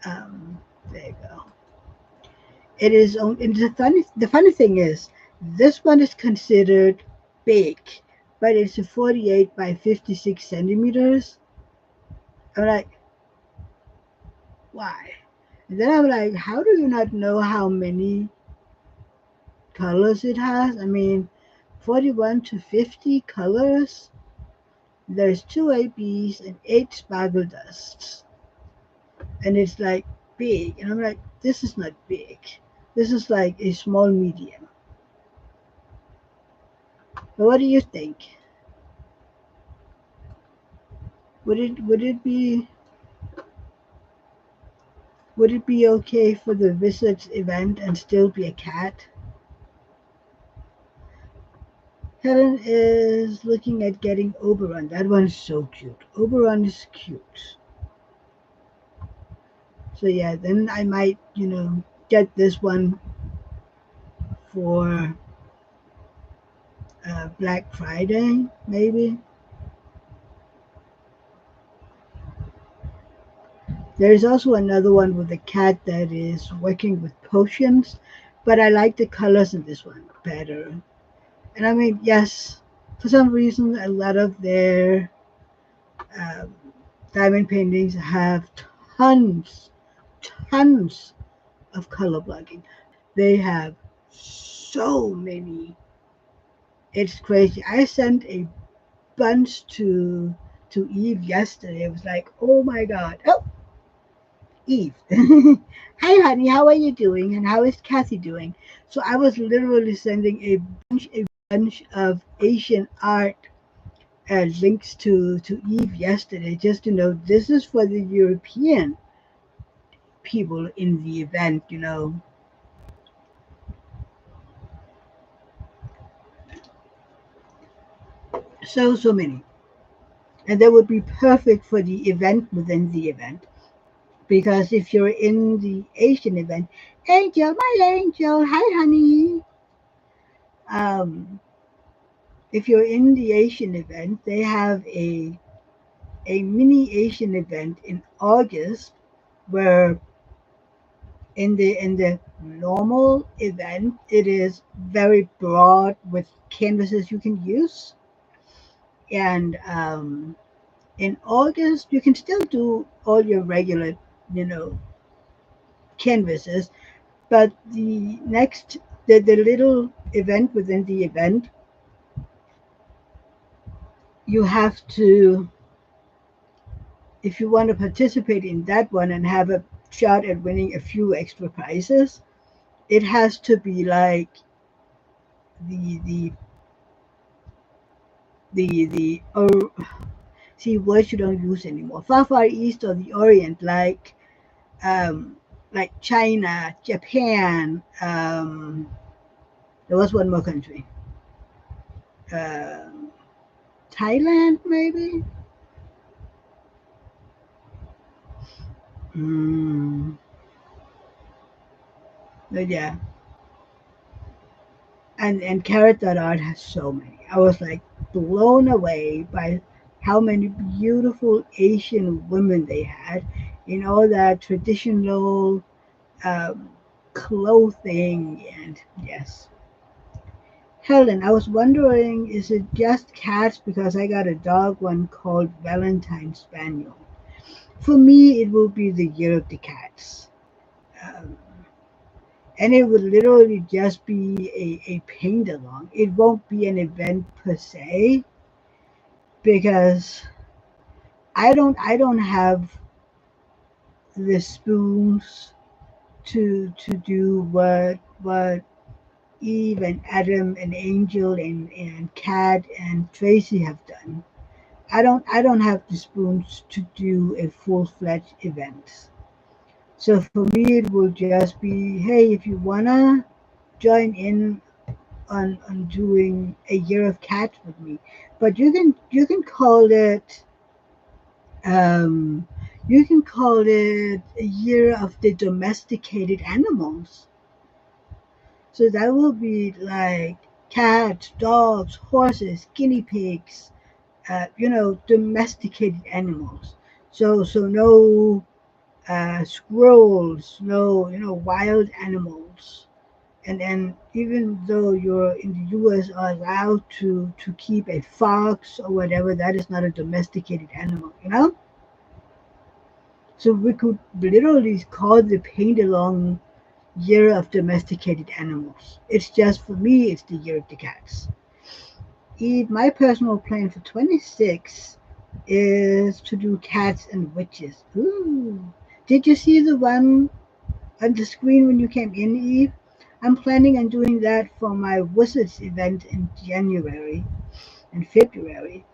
there you go. It is. The funny thing is, this one is considered big, but it's a 48 by 56 centimeters. I'm like, why? And then I'm like, how do you not know how many colors it has? I mean, 41 to 50 colors. There's two ABs and eight sparkle dusts, and it's like big. And I'm like, this is not big. This is like a small medium. But what do you think? Would it be okay for the Wizards event and still be a cat? Helen is looking at getting Oberon. That one is so cute. Oberon is cute. So yeah, then I might, get this one for Black Friday, maybe. There's also another one with a cat that is working with potions, but I like the colors in this one better. And I mean, yes, For some reason, a lot of their um, diamond paintings have tons, tons of color blocking. They have so many. It's crazy. I sent a bunch to Eve yesterday. It was like, oh my god. Oh, Eve. Hi honey, how are you doing? And how is Kathy doing? So I was literally sending a bunch of Asian art links to Eve yesterday, just to know this is for the European people in the event, so many. And that would be perfect for the event within the event. Because if you're in the Asian event, Angel, my angel, hi honey. Um, if you're in the Asian event, they have a mini Asian event in August where in the normal event it is very broad with canvases you can use, and in August you can still do all your regular you know canvases, but the little event within the event, you have to, if you want to participate in that one and have a shot at winning a few extra prizes, it has to be like the or see words you don't use anymore. Far east or the Orient, um like China, Japan. There was one more country, um Thailand maybe. Mm, but yeah, and Carrot Art has so many. I was like blown away by how many beautiful Asian women they had in all that traditional um, clothing. And yes, Helen, I was wondering, is it just cats? Because I got a dog one called Valentine Spaniel. For me, it will be the year of the cats. Um, and it would literally just be a paint along. It won't be an event per se because I don't have the spoons to do what Eve and Adam and Angel and Kat and Tracy have done. I don't have the spoons to do a full fledged event. So for me it will just be, hey, if you wanna join in on doing a year of cats with me. But you can call it um, you can call it a year of the domesticated animals. So that will be like cats, dogs, horses, guinea pigs, domesticated animals. So no squirrels, no wild animals. And even though you're in the U.S. are allowed to keep a fox or whatever, that is not a domesticated animal. So we could literally call the paint along year of domesticated animals. It's just for me, it's the year of the cats. My personal plan for 26 is to do cats and witches. Ooh. Did you see the one on the screen when you came in, Eve? I'm planning on doing that for my Wizards event in January and February.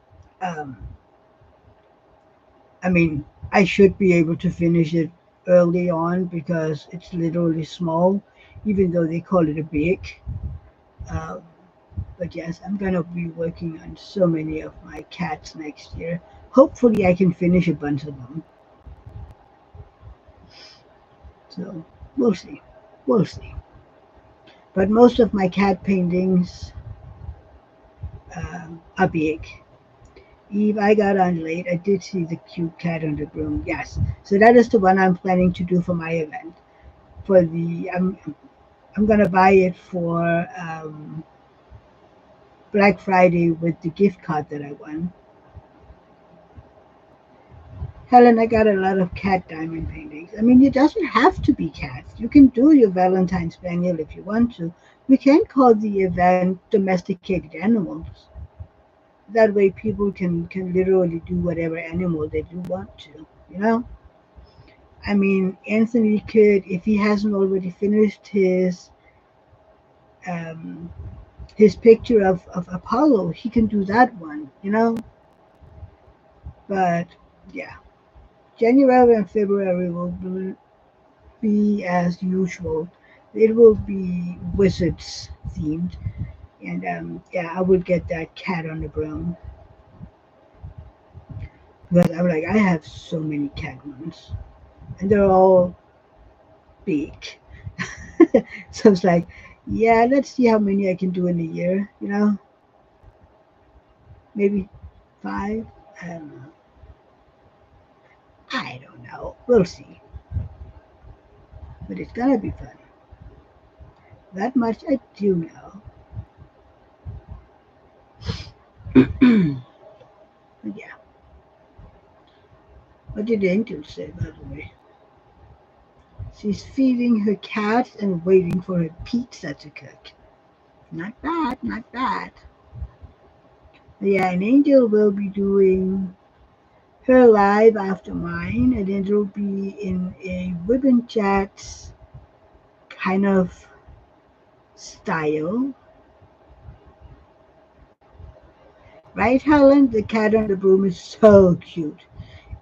Um, I mean, I should be able to finish it early on because it's literally small, even though they call it a big. Um, but yes, I'm gonna be working on so many of my cats next year. Hopefully, I can finish a bunch of them. So we'll see. We'll see. But most of my cat paintings are big. Eve, I got on late. I did see the cute cat on the broom. Yes. So that is the one I'm planning to do for my event. For the I'm gonna buy it for Black Friday with the gift card that I won. Helen, I got a lot of cat diamond paintings. I mean, it doesn't have to be cats. You can do your Valentine Spaniel if you want to. We can call the event domesticated animals. That way people can literally do whatever animal they do want to, you know? I mean, Anthony could, if he hasn't already finished um, his picture of Apollo, he can do that one, you know? But yeah, January and February will be as usual. It will be wizards themed, and yeah, I would get that cat on the broom because I'm like I have so many cat ones, and they're all big. So it's like, yeah, let's see how many I can do in a year. You know, maybe five. I don't know. I don't know. We'll see. But it's gonna be fun. That much I do know. But yeah. What did Angel say, by the way? She's feeding her cat and waiting for her pizza to cook. Not bad, not bad. Yeah, and Angel will be doing her live after mine, and it'll be in a ribbon chats kind of style. Right, Helen? The cat on the broom is so cute.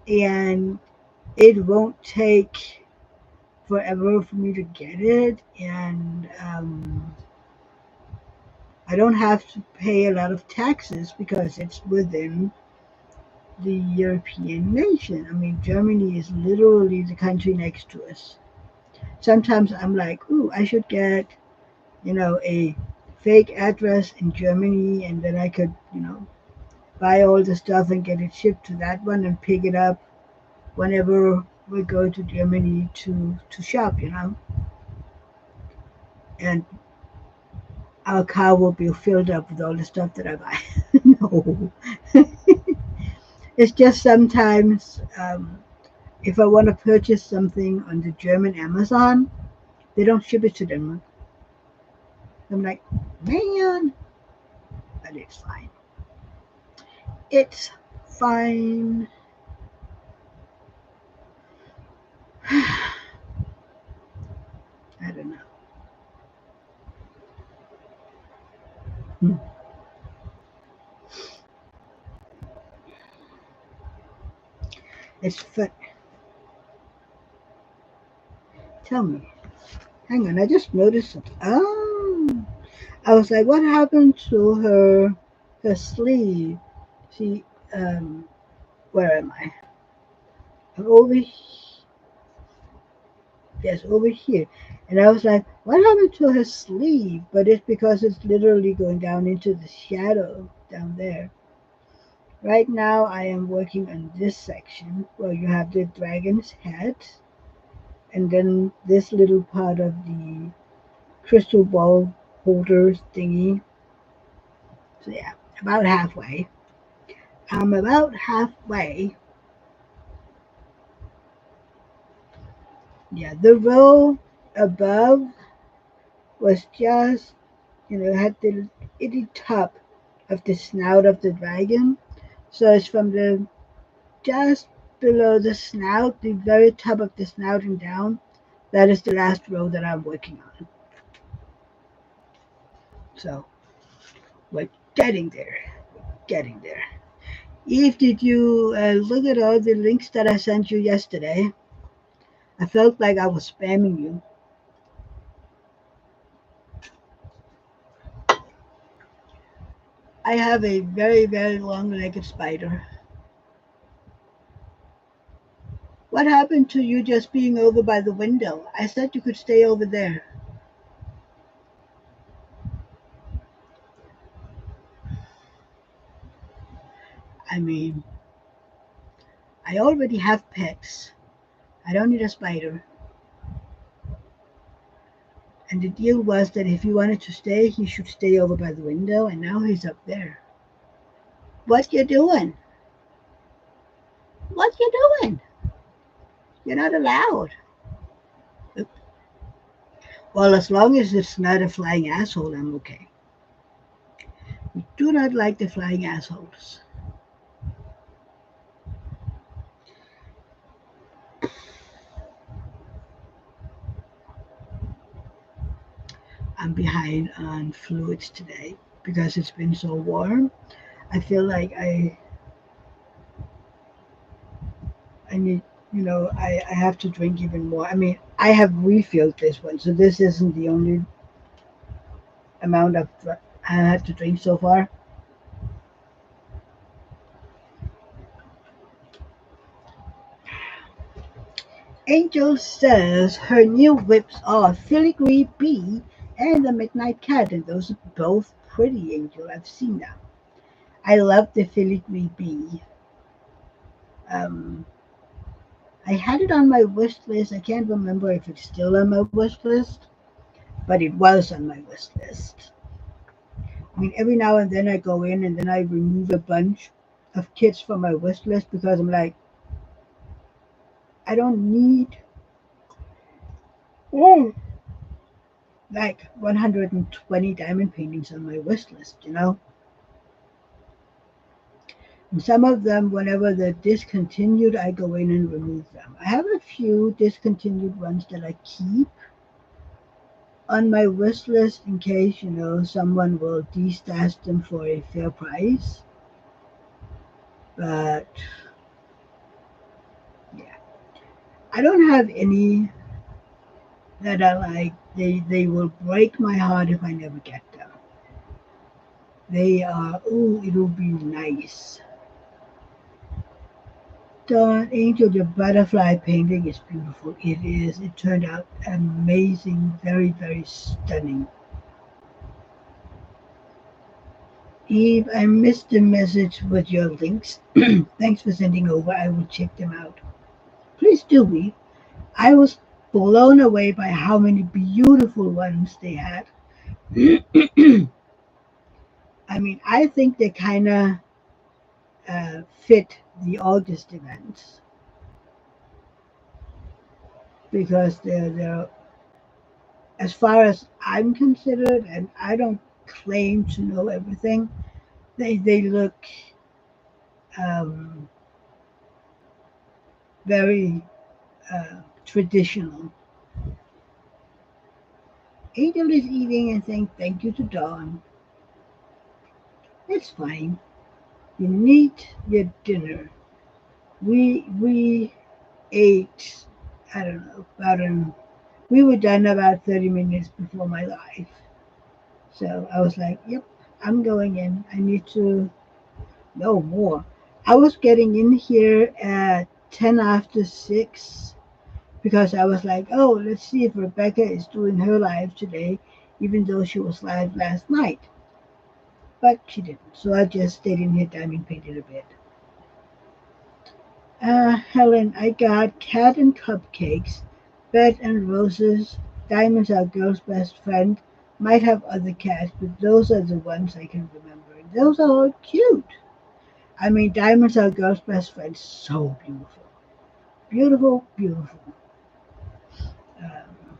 And it won't take forever for me to get it. And I don't have to pay a lot of taxes because it's within the European nation. I mean, Germany is literally the country next to us. Sometimes I'm like, ooh, I should get, a fake address in Germany, and then I could, buy all the stuff and get it shipped to that one and pick it up whenever we go to Germany to shop. And our car will be filled up with all the stuff that I buy. No, it's just sometimes if I want to purchase something on the German Amazon, they don't ship it to Denmark. I'm like, man, but it's fine. It's fine. I don't know. Hmm. It's fun. Tell me. Hang on, I just noticed something. Oh, I was like, what happened to her sleeve? She, where am I? Over Yes, over here. And I was like, what happened to her sleeve? But it's because it's literally going down into the shadow down there. Right now, I am working on this section where you have the dragon's head, and then this little part of the crystal ball holder thingy. So, yeah, about halfway. I'm about halfway. Yeah, the row above was just, had the itty top of the snout of the dragon. So it's from the just below the snout, the very top of the snout and down. That is the last row that I'm working on. So we're getting there. Getting there. Eve, did you look at all the links that I sent you yesterday? I felt like I was spamming you. I have a very, very long legged spider. What happened to you just being over by the window? I said you could stay over there. I mean, I already have pets. I don't need a spider. And the deal was that if he wanted to stay, he should stay over by the window, and now he's up there. What you doing? What you doing? You're not allowed. Well, as long as it's not a flying asshole, I'm okay. We do not like the flying assholes. I'm behind on fluids today because it's been so warm. I feel like I need, I have to drink even more. I mean, I have refilled this one, so this isn't the only amount of I had to drink so far. Angel says her new whips are Filigree Bee and the Midnight Cat, and those are both pretty, Angel. I've seen them. I love the Filigree Bee. Um, I had it on my wish list. I can't remember if it's still on my wish list, but it was on my wish list. I mean, every now and then I go in and then I remove a bunch of kits from my wish list because I'm like, I don't need oh, like 120 diamond paintings on my wish list. And some of them, whenever they're discontinued, I go in and remove them. I have a few discontinued ones that I keep on my wish list in case, someone will de-stash them for a fair price. But yeah, I don't have any that are like they will break my heart if I never get them. They are it'll be nice. The Angel the Butterfly painting is beautiful. It is. It turned out amazing, very, very stunning. Eve, I missed the message with your links. Thanks for sending over. I will check them out. Please do, Eve. I was blown away by how many beautiful ones they had. I mean, I think they kind of fit the August events because they're as far as I'm considered, and I don't claim to know everything. They look um, very traditional. Angel is eating and saying thank you to Dawn. It's fine. You need your dinner. We ate. I don't know we were done about 30 minutes before my life. So I was like, yep, I'm going in. I need to know more. I was getting in here at 10 after 6 because I was like, oh, let's see if Rebecca is doing her live today, even though she was live last night. But she didn't. So I just stayed in here diamond painted a bit. Helen, I got cat and cupcakes, bed and roses, diamonds are girl's best friend. Might have other cats, but those are the ones I can remember. Those are all cute. I mean, diamonds are girl's best friend. So beautiful. Beautiful, beautiful. Um,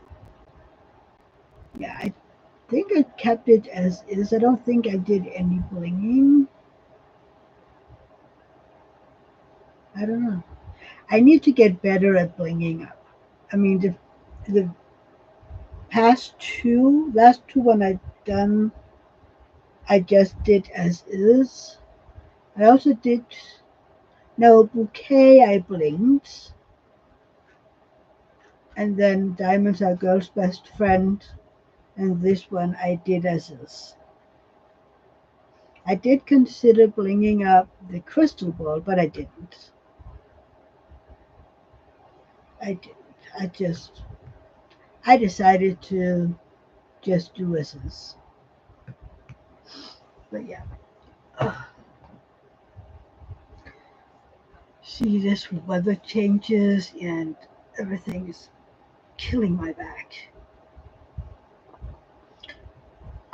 yeah, I think I kept it as is. I don't think I did any blinging. I don't know. I need to get better at blinging up. I mean, the last two one I've done, I just did as is. I also did no bouquet. I blinked, and then diamonds are girl's best friend, and this one I did as is. I did consider blinging up the crystal ball, but I didn't. I didn't. I just I decided to just do as is. But yeah. Ugh. See, this weather changes and everything is killing my back.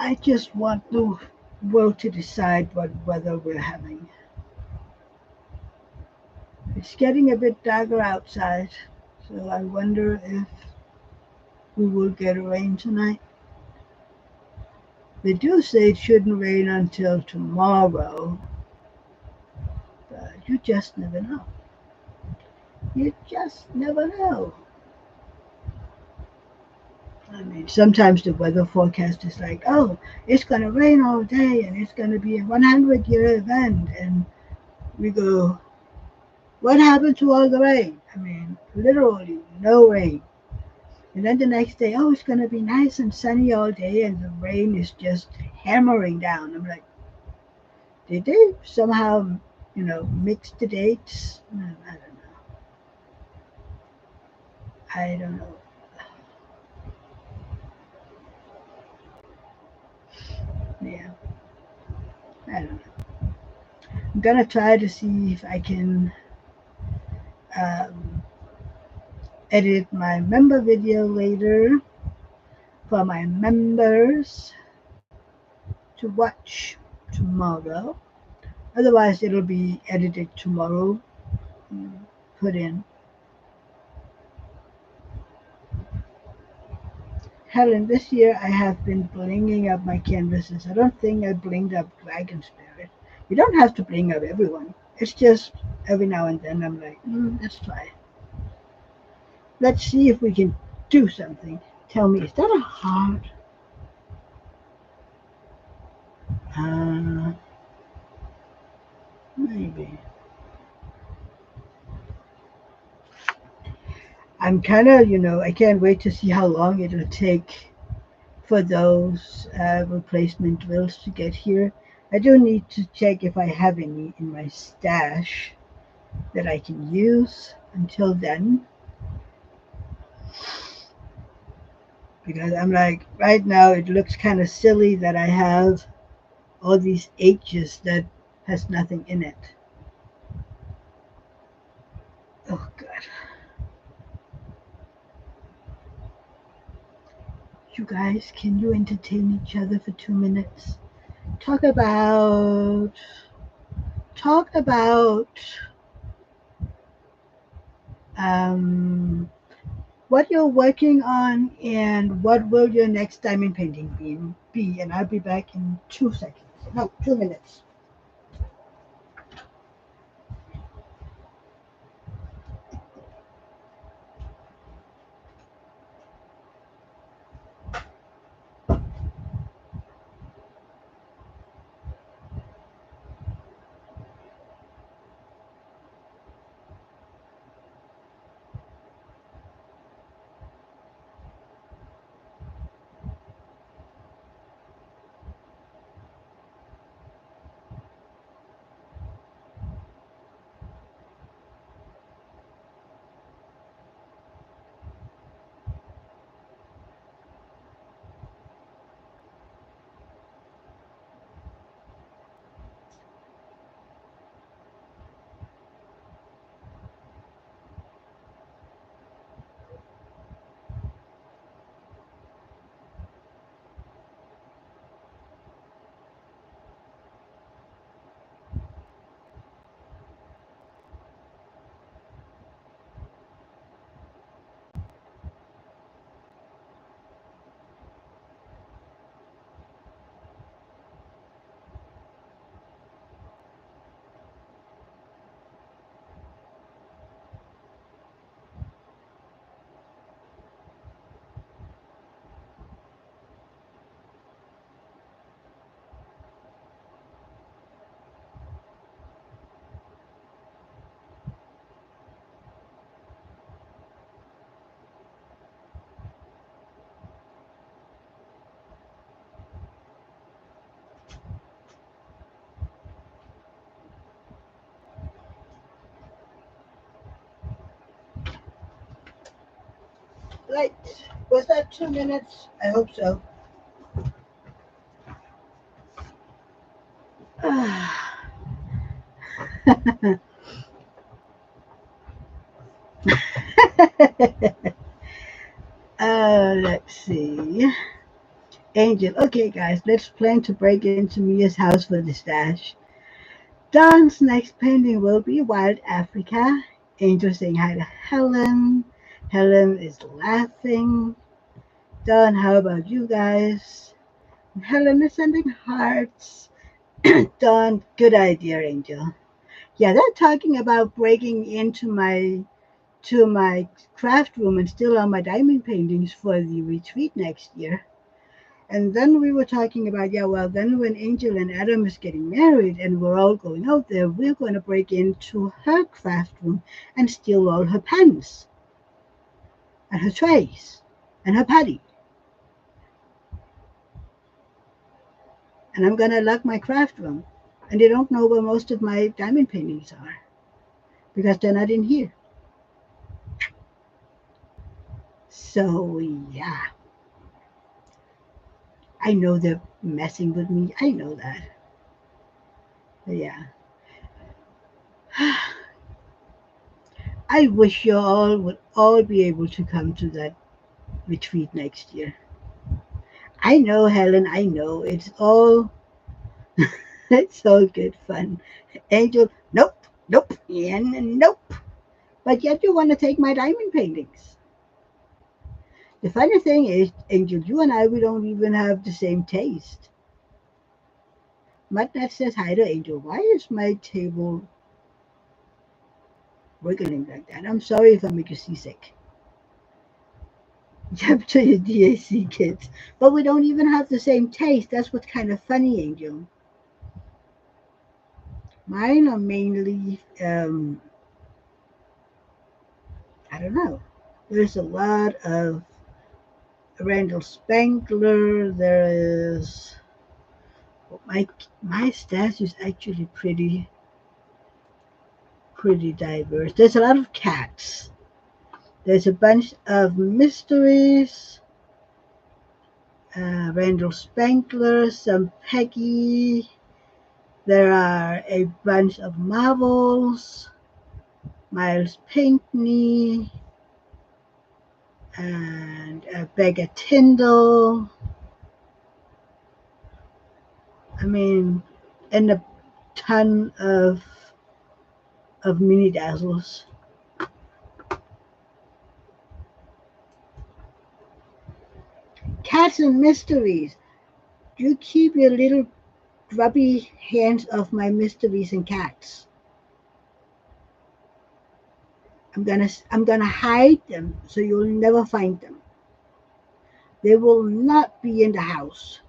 I just want the world to decide what weather we're having. It's getting a bit darker outside, so I wonder if we will get rain tonight. They do say it shouldn't rain until tomorrow, but you just never know. You just never know. I mean, sometimes the weather forecast is like, oh, it's going to rain all day and it's going to be a 100-year event. And we go, what happened to all the rain? I mean, literally no rain. And then the next day, oh, it's going to be nice and sunny all day, and the rain is just hammering down. I'm like, did they somehow, mix the dates? I don't know. I don't know. Yeah, I don't know. I'm going to try to see if I can um, edit my member video later for my members to watch tomorrow. Otherwise, it'll be edited tomorrow, mm, put in. Helen, this year I have been blinging up my canvases. I don't think I blinged up Dragon Spirit. You don't have to bling up everyone. It's just every now and then I'm like, let's try. Let's see if we can do something. Tell me, is that a heart? Uh, maybe. I'm kind of, I can't wait to see how long it'll take for those replacement drills to get here. I do need to check if I have any in my stash that I can use until then. Because I'm like, right now it looks kind of silly that I have all these H's that has nothing in it. Oh, God. You guys, can you entertain each other for 2 minutes? Talk about, talk about, um, what you're working on and what will your next diamond painting be. And I'll be back in 2 seconds. No, 2 minutes. Right. Was that 2 minutes? I hope so. Let's see. Angel, okay, guys, let's plan to break into Mia's house for the stash. Don's next painting will be Wild Africa. Angel saying hi to Helen. Helen is laughing. Don, how about you guys? Helen is sending hearts. Don, good idea, Angel. Yeah, they're talking about breaking into my craft room and steal all my diamond paintings for the retreat next year. And then we were talking about, yeah, well, then when Angel and Adam is getting married and we're all going out there, we're going to break into her craft room and steal all her pens and her trays and her paddy. And I'm going to lock my craft room. And they don't know where most of my diamond paintings are because they're not in here. So, yeah, I know they're messing with me. I know that. But yeah. I wish you all would all be able to come to that retreat next year. I know, Helen, I know. It's all good fun. Angel, nope, nope, and nope. But yet you want to take my diamond paintings. The funny thing is, Angel, you and I, we don't even have the same taste. Mudnut says hi to Angel. Why is my table wiggling like that? I'm sorry if I make you seasick. Jump to your DAC kids. But we don't even have the same taste. That's what's kind of funny, Angel. Mine are mainly, I don't know. There's a lot of Randall Spangler. There is my stash is actually pretty diverse. There's a lot of cats. There's a bunch of mysteries. Randall Spangler, some Peggy. There are a bunch of Marvels. Miles Pinkney and Becca Tyndall. I mean, and a ton of mini dazzles. Cats and mysteries. You keep your little grubby hands off my mysteries and cats. I'm gonna hide them so you'll never find them. They will not be in the house.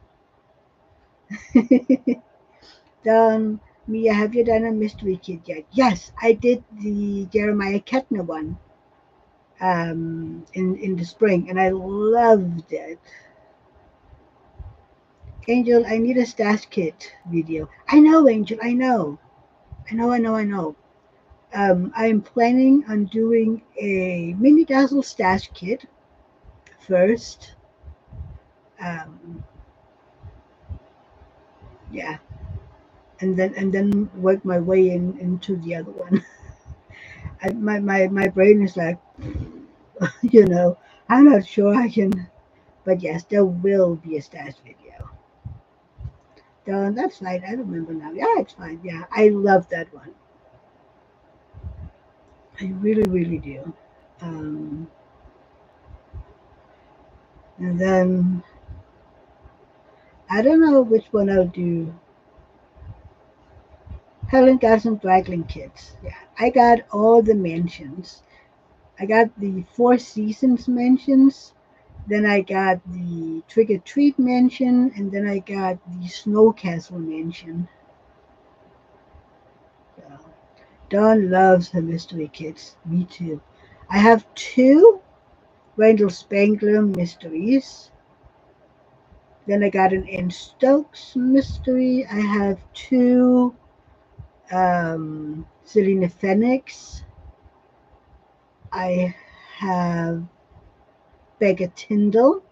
Done. Mia, have you done a mystery kit yet? Yes, I did the Jeremiah Kettner one in the spring, and I loved it. Angel, I need a stash kit video. I know, Angel. I know. I'm planning on doing a mini dazzle stash kit first. Um, yeah, and then work my way into the other one. My brain is like, you know, I'm not sure I can. But yes, there will be a stash video. That's right. I remember now. Yeah, it's fine. Yeah, I love that one. I really, really do. Um, and then I don't know which one I'll do. Helen got some Dragling kits. Yeah, I got all the mansions. I got the Four Seasons mansions. Then I got the Trick or Treat mansion, and then I got the Snow Castle mansion. So, Dawn loves her mystery kits. Me too. I have two Wendell Spangler mysteries. Then I got an Anne Stokes mystery. I have two Selena Phoenix. I have Becca Tyndall.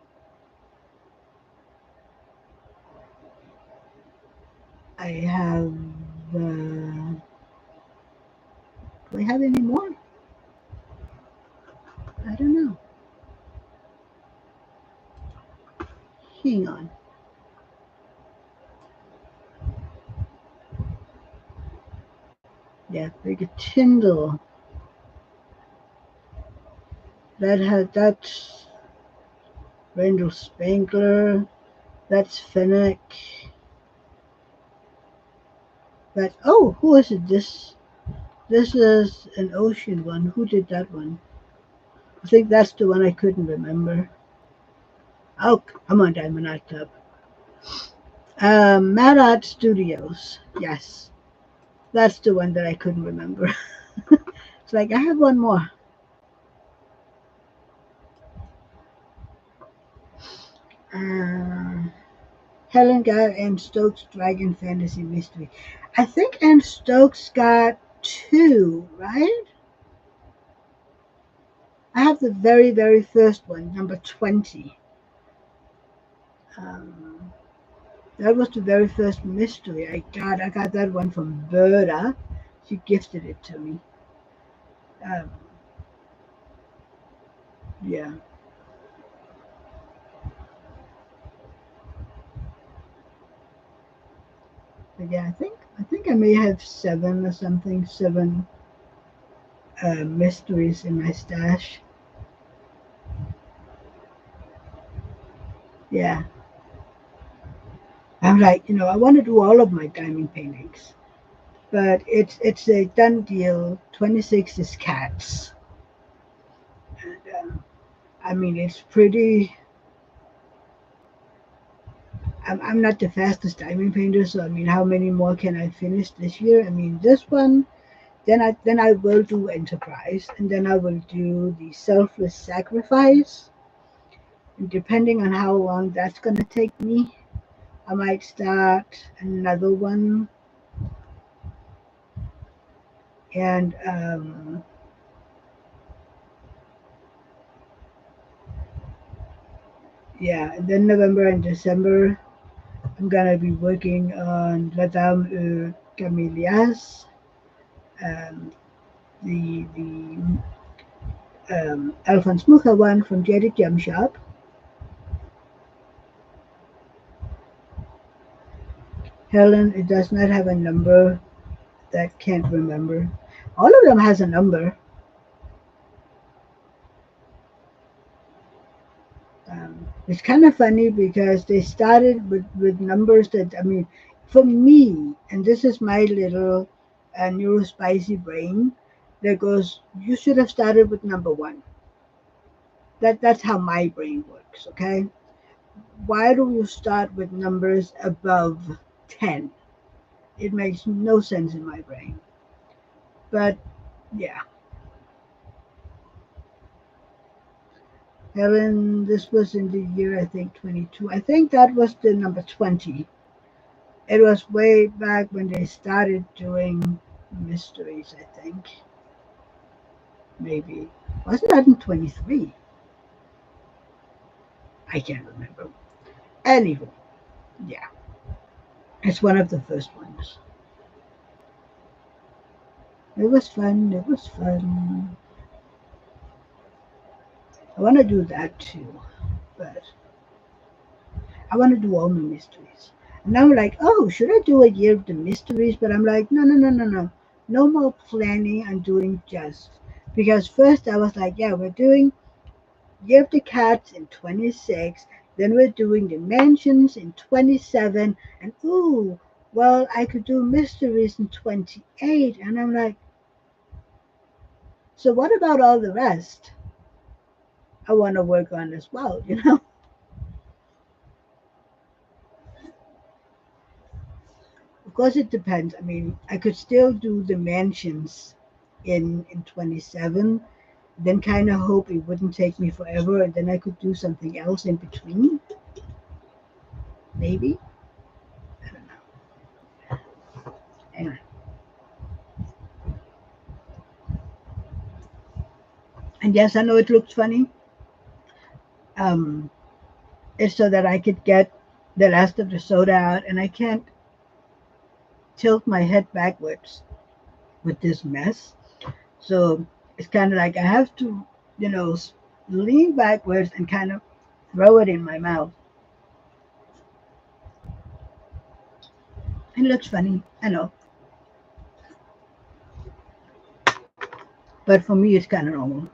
I have. Do I have any more? I don't know. Hang on. Yeah, Big Tyndall. That's Randall Spangler. That's Fennec. That oh, who is it? This is an ocean one. Who did that one? I think that's the one I couldn't remember. Oh, come on, Diamond Art Club. Mad Art Studios. Yes, that's the one that I couldn't remember. It's like I have one more. Uh, Helen got Anne Stokes' Dragon Fantasy Mystery. I think Anne Stokes got two, right? I have the very, very first one, number 20. Um, that was the very first mystery I got. I got that one from Berta. She gifted it to me. Um, yeah. But yeah, I think I may have seven or something, seven mysteries in my stash. Yeah. I'm like, I want to do all of my diamond paintings, but it's a done deal. 26 is cats, and I mean it's pretty. I'm not the fastest diamond painter, so I mean, how many more can I finish this year? I mean, this one, then I will do Enterprise, and then I will do the Selfless Sacrifice, and depending on how long that's gonna take me, I might start another one, and yeah, and then November and December, I'm gonna be working on La Dame Camelias, um, the Alphonse Mucha one from Jaded Gem Shop. Helen, it does not have a number. That can't remember. All of them has a number. It's kind of funny because they started with numbers that, I mean, for me, and this is my little neurospicy brain that goes, you should have started with number one. That's how my brain works, okay? Why do you start with numbers above 10? It makes no sense in my brain. But yeah, Helen, this was in the year, I think, 22. I think that was the number 20. It was way back when they started doing mysteries, I think. Maybe. Wasn't that in 23? I can't remember. Anyway, yeah. It's one of the first ones. It was fun. It was fun. I want to do that too, but I want to do all my mysteries. And I'm like, oh, should I do a year of the mysteries? But I'm like, no, no, no, no, no. No more planning on doing just. Because first I was like, yeah, we're doing Year of the Cats in 26. Then we're doing the mansions in 27. And ooh, well, I could do mysteries in 28. And I'm like, so what about all the rest? I want to work on as well. Of course, it depends. I mean, I could still do the mansions in 27, then kind of hope it wouldn't take me forever, and then I could do something else in between, maybe. I don't know. Anyway, and yes, I know it looks funny. Um, it's so that I could get the last of the soda out, and I can't tilt my head backwards with this mess. So it's kind of like I have to, you know, lean backwards and kind of throw it in my mouth. It looks funny, I know. but for me, it's kind of normal.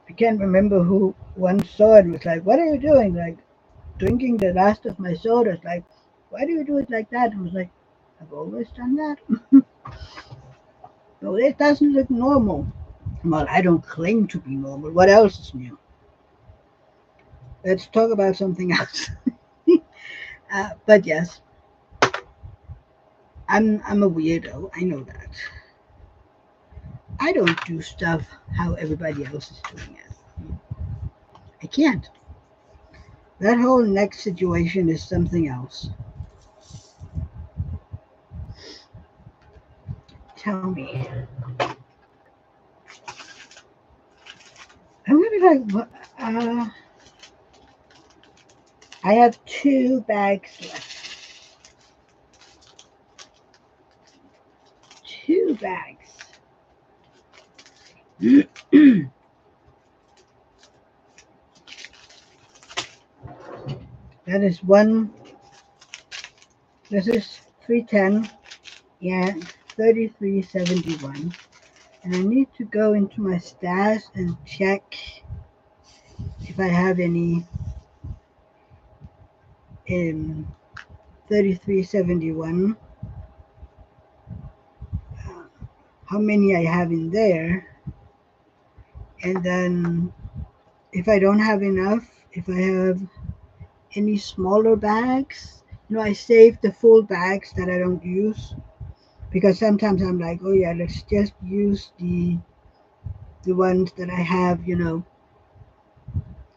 I can't remember who once saw it and was like, "What are you doing?" Like drinking the last of my soda. It's like, why do you do it like that? And I was like, I've always done that. No, it doesn't look normal. Well, I don't claim to be normal. What else is new? Let's talk about something else. But yes, I'm a weirdo. I know that. I don't do stuff how everybody else is doing it. I can't. That whole neck situation is something else. Tell me. I'm gonna like. I have 2 bags left. 2 bags. That is one. This is 310 and 3371. And I need to go into my stash and check if I have any in 3371. How many I have in there. And then if I don't have enough, if I have any smaller bags, I save the full bags that I don't use because sometimes I'm like, oh yeah, let's just use the ones that I have,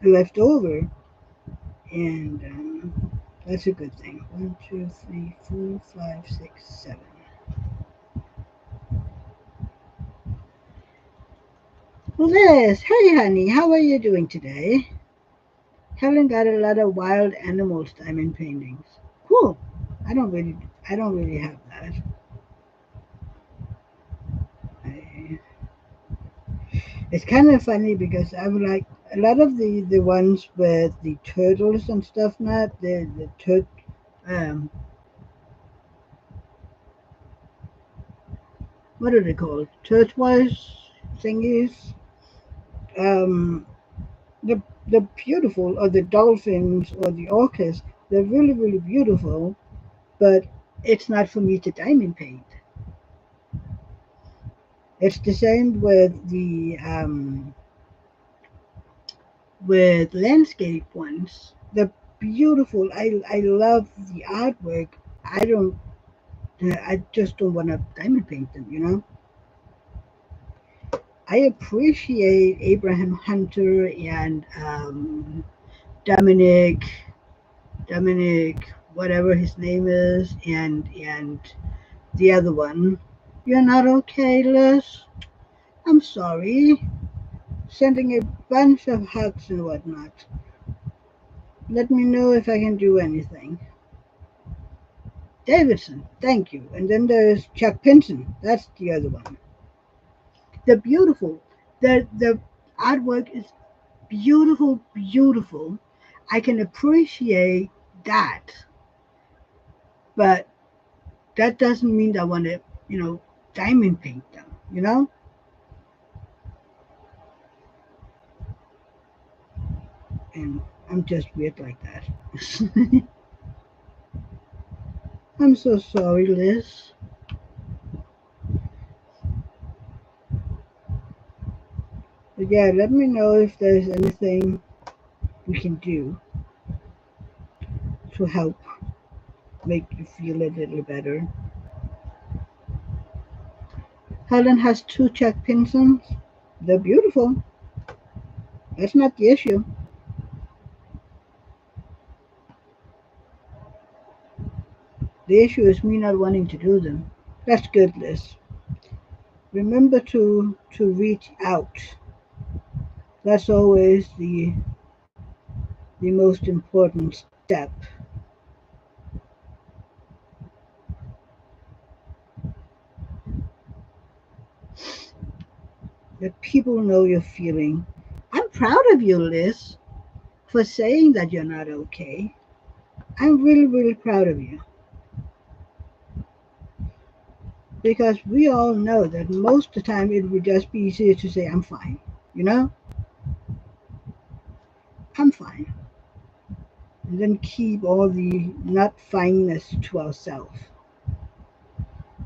left over, and that's a good thing. 1, 2, 3, 4, 5, 6, 7. Liz, hey honey, how are you doing today? Helen got a lot of wild animals diamond paintings. Cool. I don't really have that. I, it's kind of funny because I'm like a lot of the ones with the turtles and stuff. Not um what are they called? Turtwise thingies. Um, the beautiful, or the dolphins or the orcas. They're really really beautiful, but it's not for me to diamond paint. It's the same with landscape ones. They're beautiful. I love the artwork. I don't. I just don't want to diamond paint them. I appreciate Abraham Hunter and Dominic, Dominic, whatever his name is, and the other one. You're not okay, Liz? I'm sorry. Sending a bunch of hugs and whatnot. Let me know if I can do anything. Davidson, thank you. And then there's Chuck Pinson. That's the other one. They're beautiful. The artwork is beautiful, beautiful. I can appreciate that, but that doesn't mean that I want to, diamond paint them. And I'm just weird like that. I'm so sorry, Liz. But yeah, let me know if there's anything we can do to help make you feel a little better. Helen has 2 Chuck Pinsons. They're beautiful. That's not the issue. The issue is me not wanting to do them. That's good, Liz. Remember to reach out. That's always the most important step. That people know you're feeling. I'm proud of you, Liz, for saying that you're not okay. I'm really, really proud of you. Because we all know that most of the time it would just be easier to say, I'm fine. You know? I'm fine. And then keep all the not fineness to ourselves.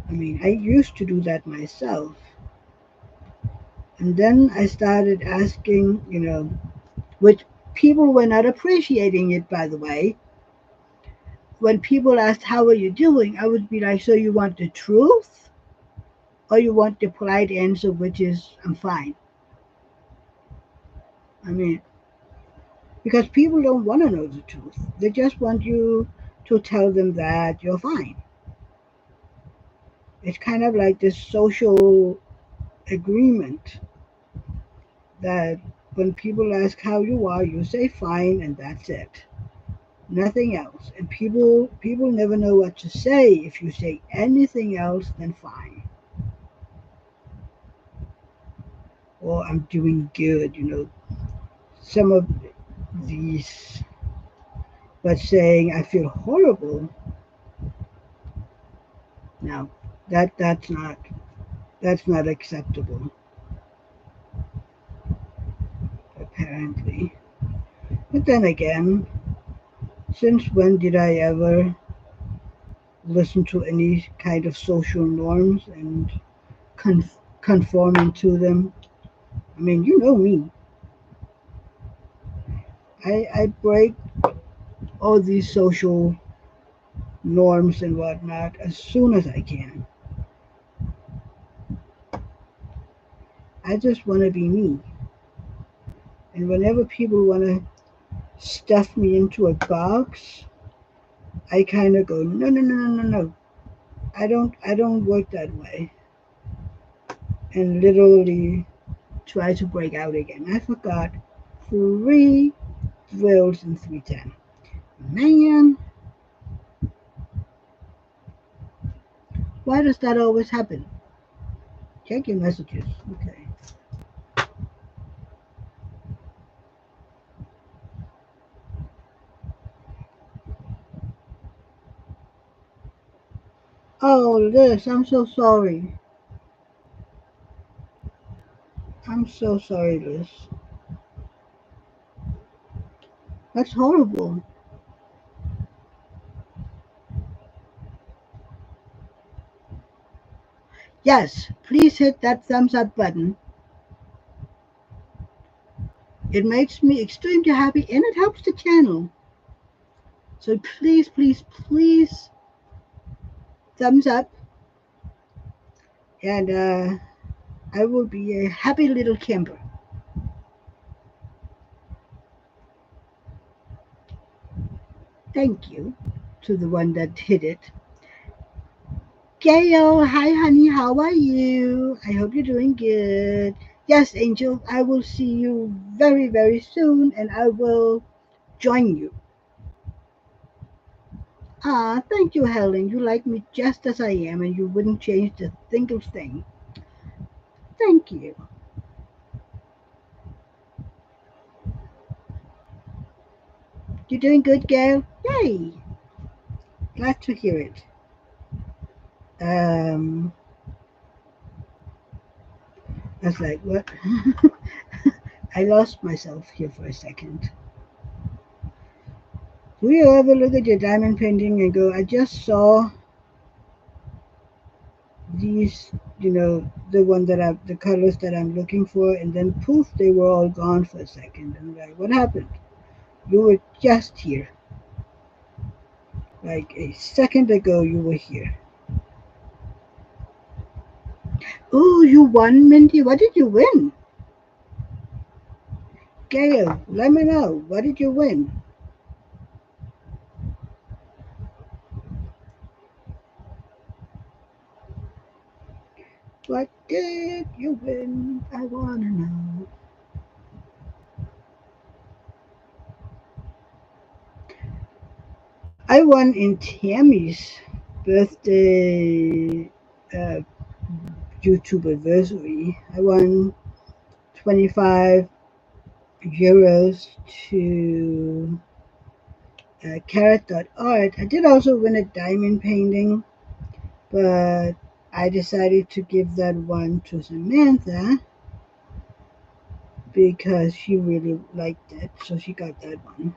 I mean, I used to do that myself. And then I started asking, which people were not appreciating it, by the way. When people asked, how are you doing? I would be like, so you want the truth? Or you want the polite answer, which is, I'm fine? I mean, because people don't want to know the truth. They just want you to tell them that you're fine. It's kind of like this social agreement that when people ask how you are, you say fine and that's it. Nothing else. And people never know what to say if you say anything else than fine. Or I'm doing good. Some of these, but saying I feel horrible. Now that's not acceptable, apparently. But then again, since when did I ever listen to any kind of social norms and conforming to them? I mean, you know me. I break all these social norms and whatnot as soon as I can. I just want to be me. And whenever people want to stuff me into a box, I kind of go, no, no, no, no, no, no. I don't work that way. And literally try to break out again. I forgot 3 drills in 310. Man, why does that always happen? Check your messages. Okay. Oh, Liz, I'm so sorry. I'm so sorry, Liz. That's horrible. Yes, please hit that thumbs up button. It makes me extremely happy and it helps the channel. So please, please, please, thumbs up. And I will be a happy little camper. Thank you to the one that hit it. Gail, hi honey, how are you? I hope you're doing good. Yes, Angel, I will see you very, very soon and I will join you. Ah, thank you, Helen. You like me just as I am and you wouldn't change a single thing. Thank you. You're doing good, Gail? Yay! Glad to hear it. Um, I was like, what? I lost myself here for a second. Do you ever look at your diamond painting and go, I just saw these, the colors that I'm looking for, and then poof, they were all gone for a second. And I'm like, what happened? You were just here. Like a second ago, you were here. Oh, you won, Mindy. What did you win? Gail, let me know. What did you win? What did you win? I want to know. I won in Tammy's birthday YouTube anniversary. I won 25 euros to carrot.art. I did also win a diamond painting, but I decided to give that one to Samantha because she really liked it, so she got that one.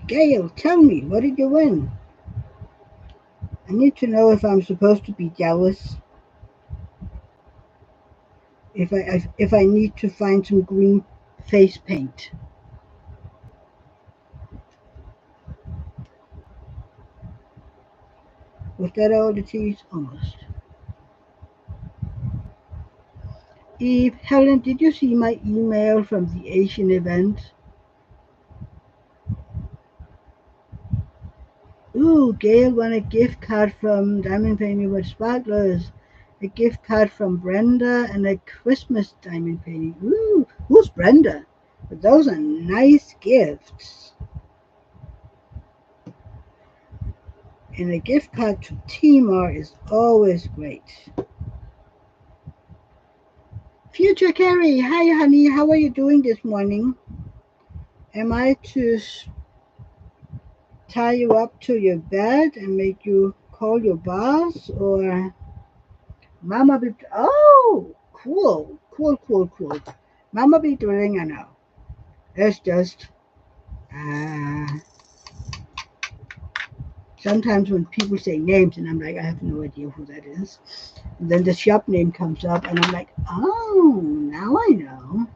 Gail, tell me, what did you win? I need to know if I'm supposed to be jealous. If I need to find some green face paint. Was that all the teas? Almost. Eve, Helen, did you see my email from the Asian event? Ooh, Gail won a gift card from Diamond Painting with Sparklers, a gift card from Brenda, and a Christmas diamond painting. Ooh, who's Brenda? But those are nice gifts. And a gift card to Timor is always great. Future Carrie, hi honey, how are you doing this morning? Am I to tie you up to your bed and make you call your boss, or Mama be? Oh, cool. Mama be doing I know. It's just uh, sometimes when people say names and I'm like, I have no idea who that is. And then the shop name comes up and I'm like, oh, now I know.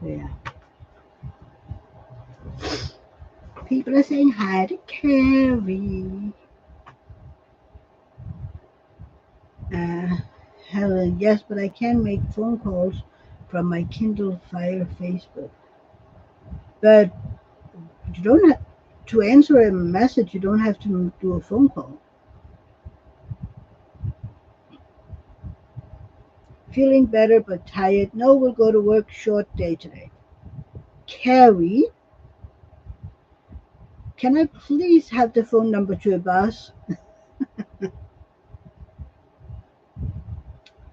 Yeah. People are saying hi to Carrie. Uh, Helen, yes, but I can make phone calls from my Kindle Fire Facebook. But you don't have to answer a message. You don't have to do a phone call. Feeling better but tired. No, we'll go to work. Short day today. Carrie, can I please have the phone number to your boss?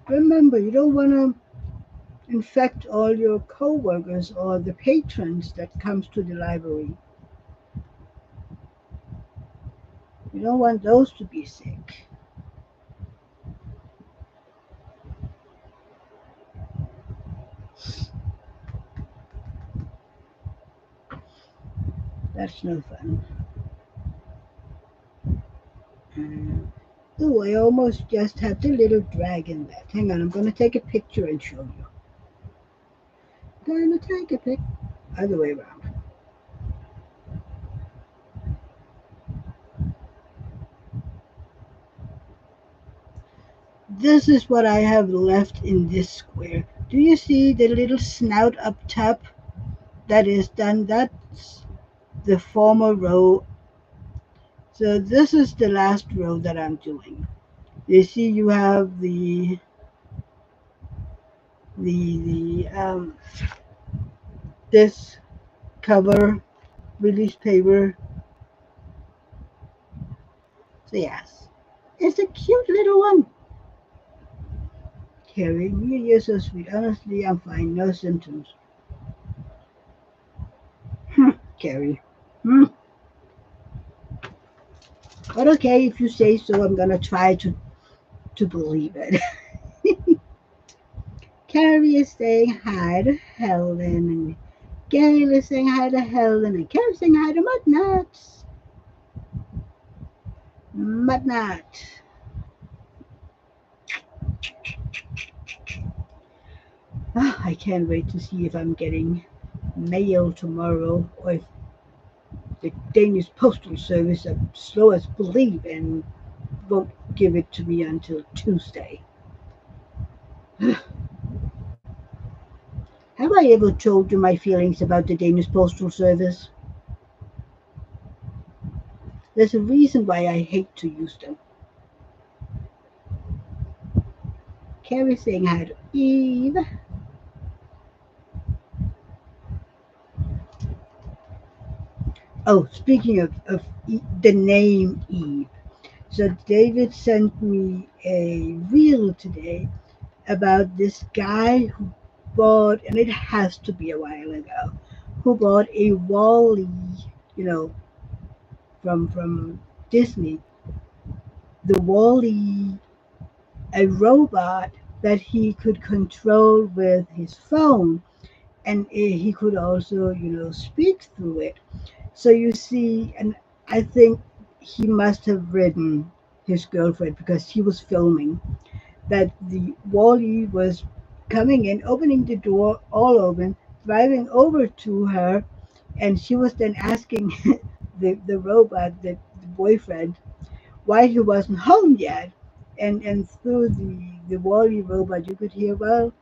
Remember, you don't want to infect all your co-workers or the patrons that comes to the library. You don't want those to be sick. That's no fun. Oh, I almost just had the little dragon bat. Hang on, I'm going to take a picture and show you. Gonna take a pic. Other way around. This is what I have left in this square. Do you see the little snout up top? That is done. That's the former row. So this is the last row that I'm doing. You see, you have the this cover release paper. So yes, it's a cute little one. Carrie, you're so sweet. Honestly, I'm fine. No symptoms. Carrie. Hmm. But okay, if you say so, I'm gonna try to believe it. Carrie is saying hi to Helen, and Gail is saying hi to Helen, and Carrie's saying hi to Mudnuts. Mudnut. Oh, I can't wait to see if I'm getting mail tomorrow, or if the Danish Postal Service are slow as bleep and won't give it to me until Tuesday. Have I ever told you my feelings about the Danish Postal Service? There's a reason why I hate to use them. Carrie saying hi to Eve. Oh, speaking of the name Eve. So David sent me a reel today about this guy who bought, and it has to be a while ago, who bought a Wally, you know, from Disney, the Wally, a robot that he could control with his phone, and he could also, speak through it. So you see, and I think he must have written his girlfriend because he was filming that the Wally was coming in, opening the door all open, driving over to her, and she was then asking the robot, the boyfriend, why he wasn't home yet. And through the Wally robot, you could hear, well,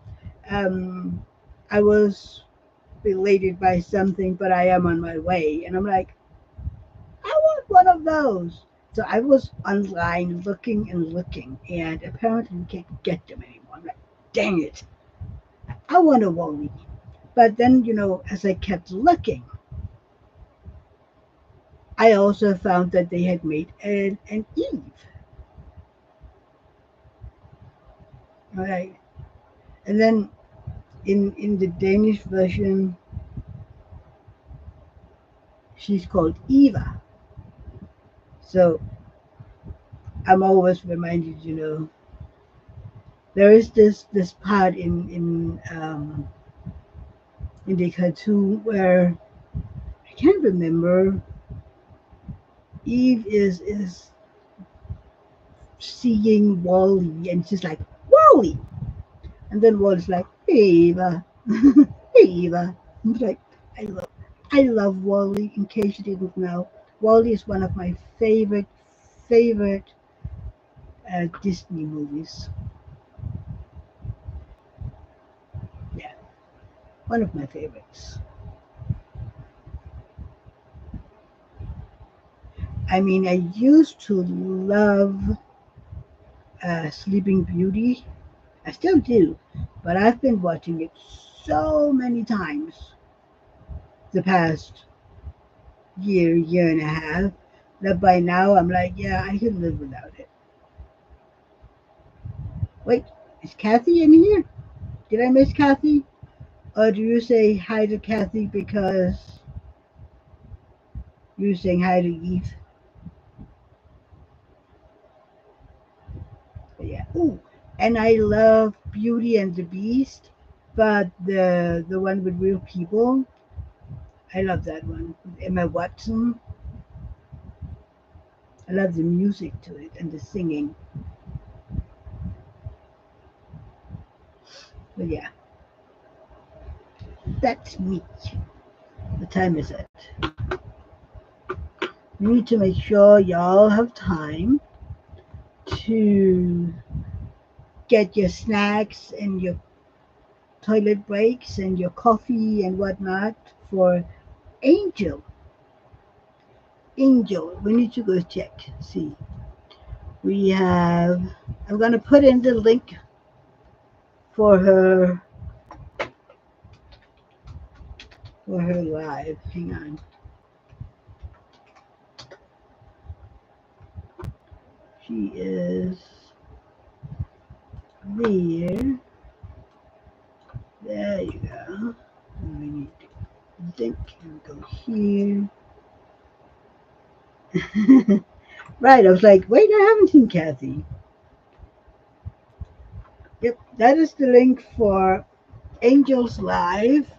um, I was belated by something, but I am on my way. And I'm like, I want one of those. So I was online looking and looking, and apparently you can't get them anymore. I'm like, dang it, I want a Wally. But then, as I kept looking, I also found that they had made an Eve. Right. And then in the Danish version, she's called Eva. So I'm always reminded, there is this part in the cartoon where I can't remember. Eve is seeing Wally, and she's like, Wally, and then Wally's like, hey Eva, hey Eva. I'm like, I love I love Wally. In case you didn't know, Wally is one of my favorite Disney movies. Yeah, one of my favorites. I mean, I used to love Sleeping Beauty. I still do, but I've been watching it so many times the past year and a half, that by now I'm like, yeah, I can live without it. Wait, is Kathy in here? Did I miss Kathy? Or do you say hi to Kathy because you're saying hi to Eve? But yeah. Ooh, and I love Beauty and the Beast, but the one with real people. I love that one. With Emma Watson. I love the music to it and the singing. But yeah, that's me. What time is it? We need to make sure y'all have time to get your snacks and your toilet breaks and your coffee and whatnot for Angel. Angel, we need to go check. See, we have. I'm gonna put in the link for her live. Hang on. She is there. There you go. We need to link and go here. Right, I was like, wait, I haven't seen Kathy. Yep, that is the link for Angels Live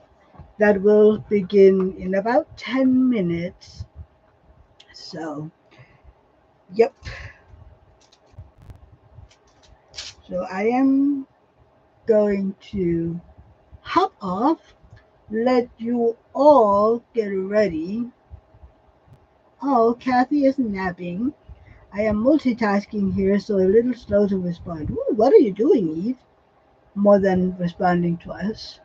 that will begin in about 10 minutes. So, yep. So I am going to hop off, let you all get ready. Oh, Kathy is napping. I am multitasking here, so a little slow to respond. Ooh, what are you doing, Eve? More than responding to us.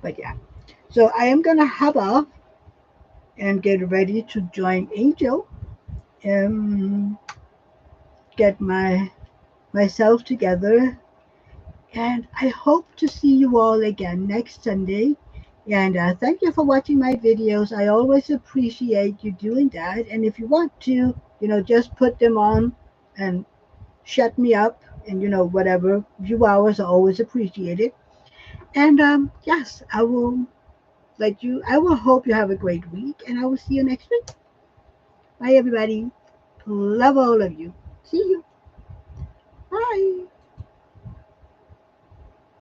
But yeah. So I am gonna hop off and get ready to join Angel and get myself together And I hope to see you all again next Sunday. And thank you for watching my videos. I always appreciate you doing that. And if you want to, just put them on and shut me up, and whatever few hours are always appreciated. And yes, I will let you. I will hope you have a great week, and I will see you next week. Bye, everybody. Love all of you. See you. Bye.